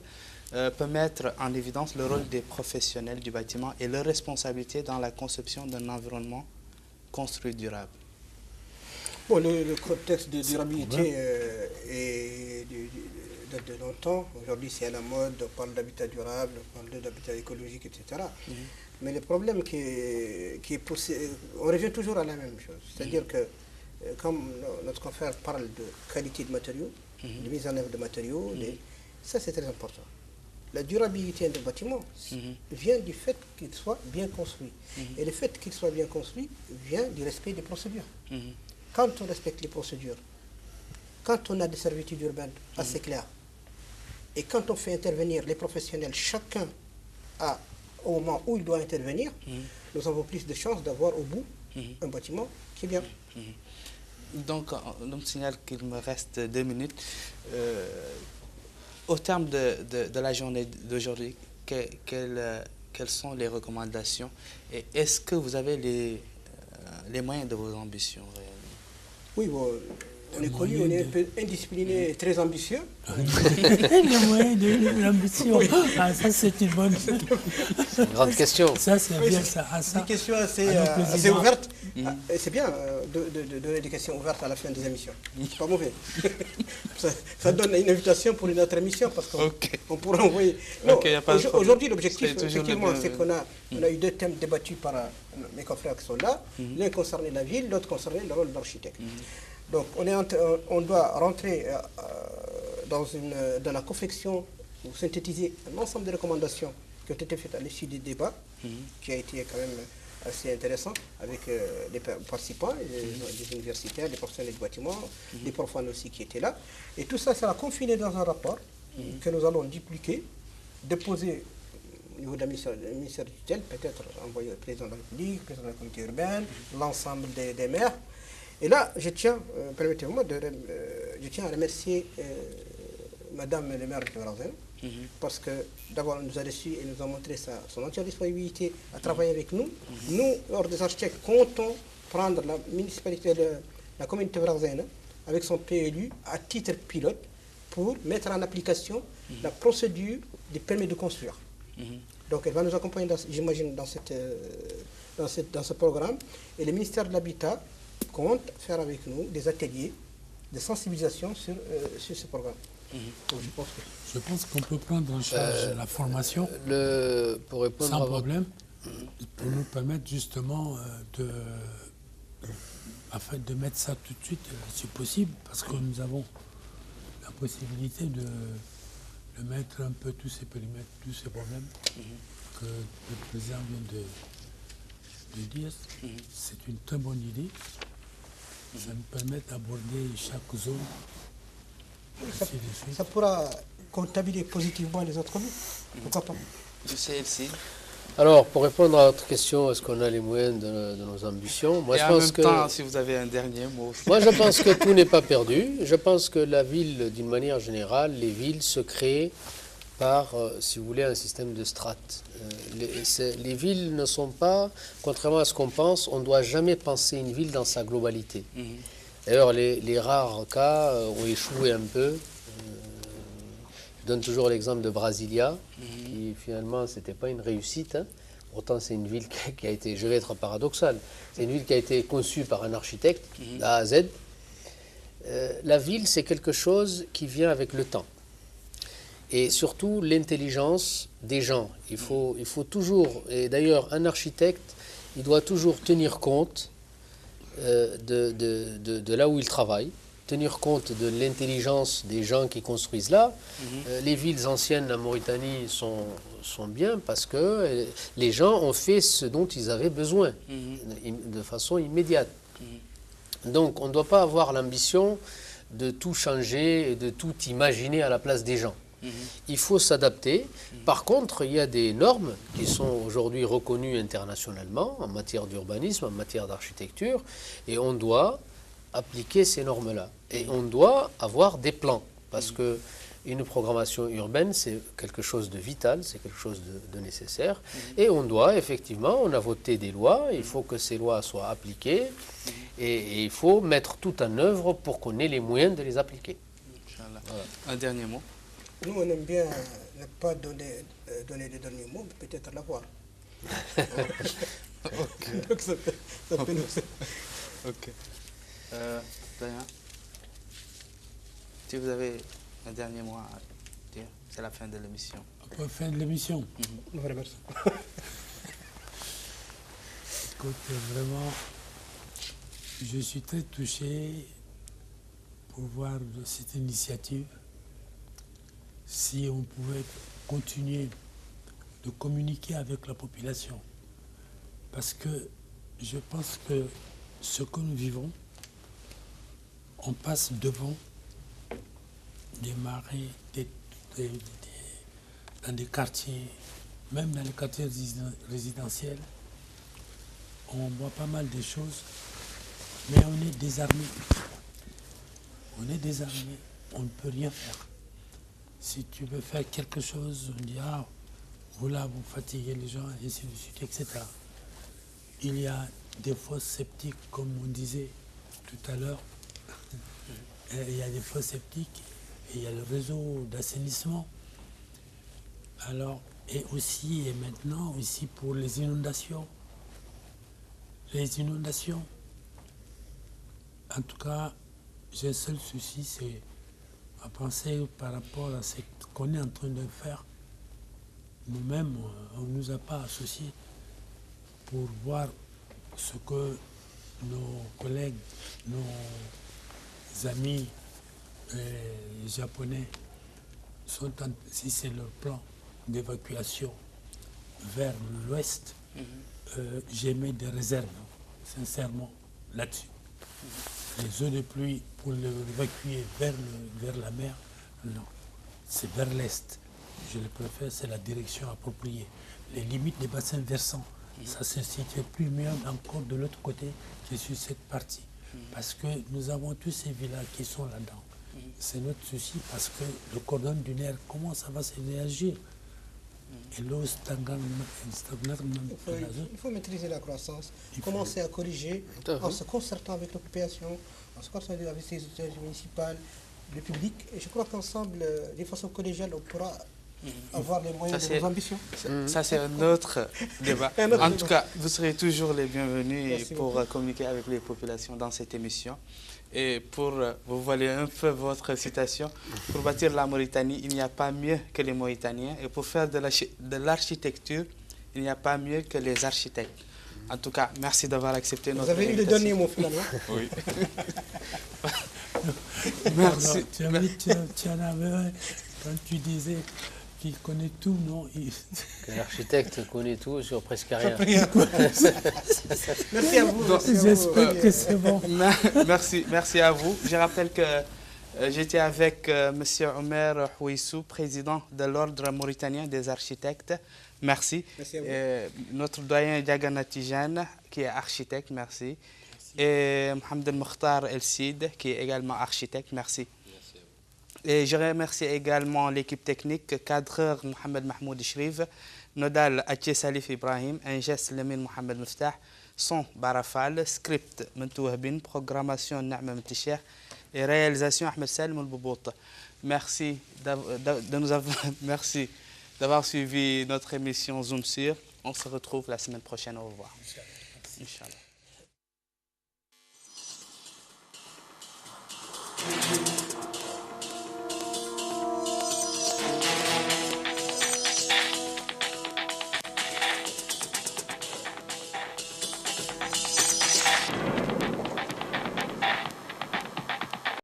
peut mettre en évidence le rôle des professionnels du bâtiment et leur responsabilité dans la conception d'un environnement construit durable? Bon, le contexte de durabilité date de longtemps. Aujourd'hui, c'est à la mode, on parle d'habitat durable, on parle d'habitat écologique, etc. Mais le problème qui est poussé, on revient toujours à la même chose. C'est-à-dire que, comme notre confrère parle de qualité de matériaux, de mise en œuvre de matériaux, ça c'est très important. La durabilité d'un bâtiment vient du fait qu'il soit bien construit. Et le fait qu'il soit bien construit vient du respect des procédures. Quand on respecte les procédures, quand on a des servitudes urbaines assez claires, et quand on fait intervenir les professionnels, chacun au moment où il doit intervenir, nous avons plus de chances d'avoir au bout un bâtiment qui est bien. Donc, on me signale qu'il me reste 2 minutes. Au terme de la journée d'aujourd'hui, quelles sont les recommandations et est-ce que vous avez les moyens de vos ambitions réellement? Oui, bon, on est connu, on est un peu indiscipliné et très ambitieux. Les moyens de l'ambition. Ah, ça, c'est une bonne chose. C'est une grande question. Ça, c'est bien ça. Ah, C'est ça. une question assez ouverte. C'est bien de donner des questions ouvertes à la fin des émissions. C'est pas mauvais. ça donne une invitation pour une autre émission parce qu'on pourra envoyer. Non, aujourd'hui, l'objectif, effectivement, c'est qu'on a eu deux thèmes débattus par mes confrères qui sont là. L'un concernait la ville, l'autre concernait le rôle de l'architecte. Donc, on doit rentrer dans la confection ou synthétiser un ensemble de recommandations qui ont été faites à l'issue du débat, qui a été quand même assez intéressant avec les participants, les universitaires, les professionnels du bâtiment, les profanes aussi qui étaient là. Et tout ça sera confiné dans un rapport que nous allons dupliquer, déposer au niveau du ministère du tutelle, peut-être envoyer au président de la République, au président de la communauté urbaine, l'ensemble des maires. Et là, je tiens, permettez-moi, je tiens à remercier Madame le maire de Varzin, parce que d'abord, elle nous a reçus et nous a montré son entière disponibilité à travailler avec nous. Nous, hors des architectes, comptons prendre la municipalité de la communauté Varzin avec son PLU à titre pilote pour mettre en application la procédure des permis de construire. Donc, elle va nous accompagner, j'imagine, dans ce programme. Et le ministère de l'Habitat compte faire avec nous des ateliers de sensibilisation sur ce programme. Donc, je pense qu'on peut prendre en charge la formation pour répondre sans problème, pour nous permettre justement afin de mettre ça tout de suite, si possible, parce que nous avons la possibilité de mettre un peu tous ces périmètres, tous ces problèmes que le président vient de dire. C'est une très bonne idée. Ça nous permet d'aborder chaque zone. Ça pourra comptabiliser positivement les autres communes. Pourquoi pas? Alors, pour répondre à votre question, est-ce qu'on a les moyens de nos ambitions? Moi, et en même temps, si vous avez un dernier mot. Moi, je pense que tout n'est pas perdu. Je pense que la ville, d'une manière générale, les villes se créent par, si vous voulez, un système de strates. Les villes ne sont pas, contrairement à ce qu'on pense, on ne doit jamais penser une ville dans sa globalité. D'ailleurs, les rares cas ont échoué un peu. Je donne toujours l'exemple de Brasilia, qui finalement, ce n'était pas une réussite. Pourtant, c'est une ville qui a été, je vais être paradoxal, c'est une ville qui a été conçue par un architecte, d'A à Z. La ville, c'est quelque chose qui vient avec le temps. Et surtout, l'intelligence des gens. Il faut toujours, et d'ailleurs, un architecte, il doit toujours tenir compte de là où il travaille, tenir compte de l'intelligence des gens qui construisent là. Les villes anciennes en Mauritanie sont bien parce que les gens ont fait ce dont ils avaient besoin de façon immédiate. Donc on ne doit pas avoir l'ambition de tout changer et de tout imaginer à la place des gens. Il faut s'adapter. Par contre, il y a des normes qui sont aujourd'hui reconnues internationalement en matière d'urbanisme, en matière d'architecture, et on doit appliquer ces normes-là. Et on doit avoir des plans, parce que une programmation urbaine, c'est quelque chose de vital, c'est quelque chose de nécessaire. Et on doit, effectivement, on a voté des lois, il faut que ces lois soient appliquées, et il faut mettre tout en œuvre pour qu'on ait les moyens de les appliquer. Voilà. Un dernier mot. Nous, on aime bien ne pas donner les derniers mots, mais peut-être l'avoir. Donc ça peut nous... Ok. Damien, si vous avez un dernier mot à dire, c'est la fin de l'émission. La fin de l'émission. Vraiment. Écoute, vraiment, je suis très touché pour voir cette initiative. Si on pouvait continuer de communiquer avec la population. Parce que je pense que ce que nous vivons, on passe devant des marais, dans des quartiers, même dans les quartiers résidentiels, on voit pas mal de choses, mais on est désarmé. On est désarmé, on ne peut rien faire. Si tu veux faire quelque chose, on dit, voilà, vous fatiguez les gens, et ainsi de suite, etc. Il y a des fosses septiques, comme on disait tout à l'heure. Il y a des fosses septiques et il y a le réseau d'assainissement. Alors, et aussi, et maintenant, aussi pour les inondations. Les inondations, en tout cas, j'ai un seul souci, c'est à penser par rapport à ce qu'on est en train de faire. Nous-mêmes, on ne nous a pas associés pour voir ce que nos collègues, nos amis japonais sont si c'est leur plan d'évacuation vers l'ouest, j'émets des réserves, sincèrement, là-dessus. Les eaux de pluie, pour l'évacuer vers la mer, non. C'est vers l'est. Je le préfère, c'est la direction appropriée. Les limites des bassins versants, ça se situe plus mieux encore de l'autre côté que sur cette partie. Parce que nous avons tous ces villages qui sont là-dedans. C'est notre souci parce que le cordon dunaire, comment ça va se réagir? Et l'eau stagnante. Il faut maîtriser la croissance, commencer à corriger en se concertant avec l'occupation, en se concertant avec les autorités municipales, le public. Et je crois qu'ensemble, de façon collégiale, on pourra avoir les moyens de nos ambitions. Ça, c'est un autre débat. En tout cas, vous serez toujours les bienvenus pour communiquer avec les populations dans cette émission. Et pour vous voiler un peu votre citation, pour bâtir la Mauritanie, il n'y a pas mieux que les Mauritaniens. Et pour faire de l'architecture, il n'y a pas mieux que les architectes. En tout cas, merci d'avoir accepté notre invitation. Vous avez eu le dernier mot finalement. Oui. Merci. Tu en avais un quand tu disais qu'il connaît tout, non? L'architecte connaît tout sur presque rien. Merci à vous. J'espère que c'est bon. Merci à vous. Je rappelle que j'étais avec M. Omer Houissou, président de l'Ordre mauritanien des architectes. Merci. Merci à vous. Notre doyen Diagana Tijane, qui est architecte, merci. Et Mohamed Mokhtar El Sid, qui est également architecte, merci. Et je remercie également l'équipe technique, cadreur Mohamed Mahmoud Shrif, nodal Atché Salif Ibrahim, ingès Lamine Mohamed Miftah, son Barafal, script Mentouhabin, programmation Na'ma Mticher et réalisation Ahmed Salim El-Boubout. Merci d'avoir suivi notre émission Zoom Sur. On se retrouve la semaine prochaine. Au revoir. Inch'Allah.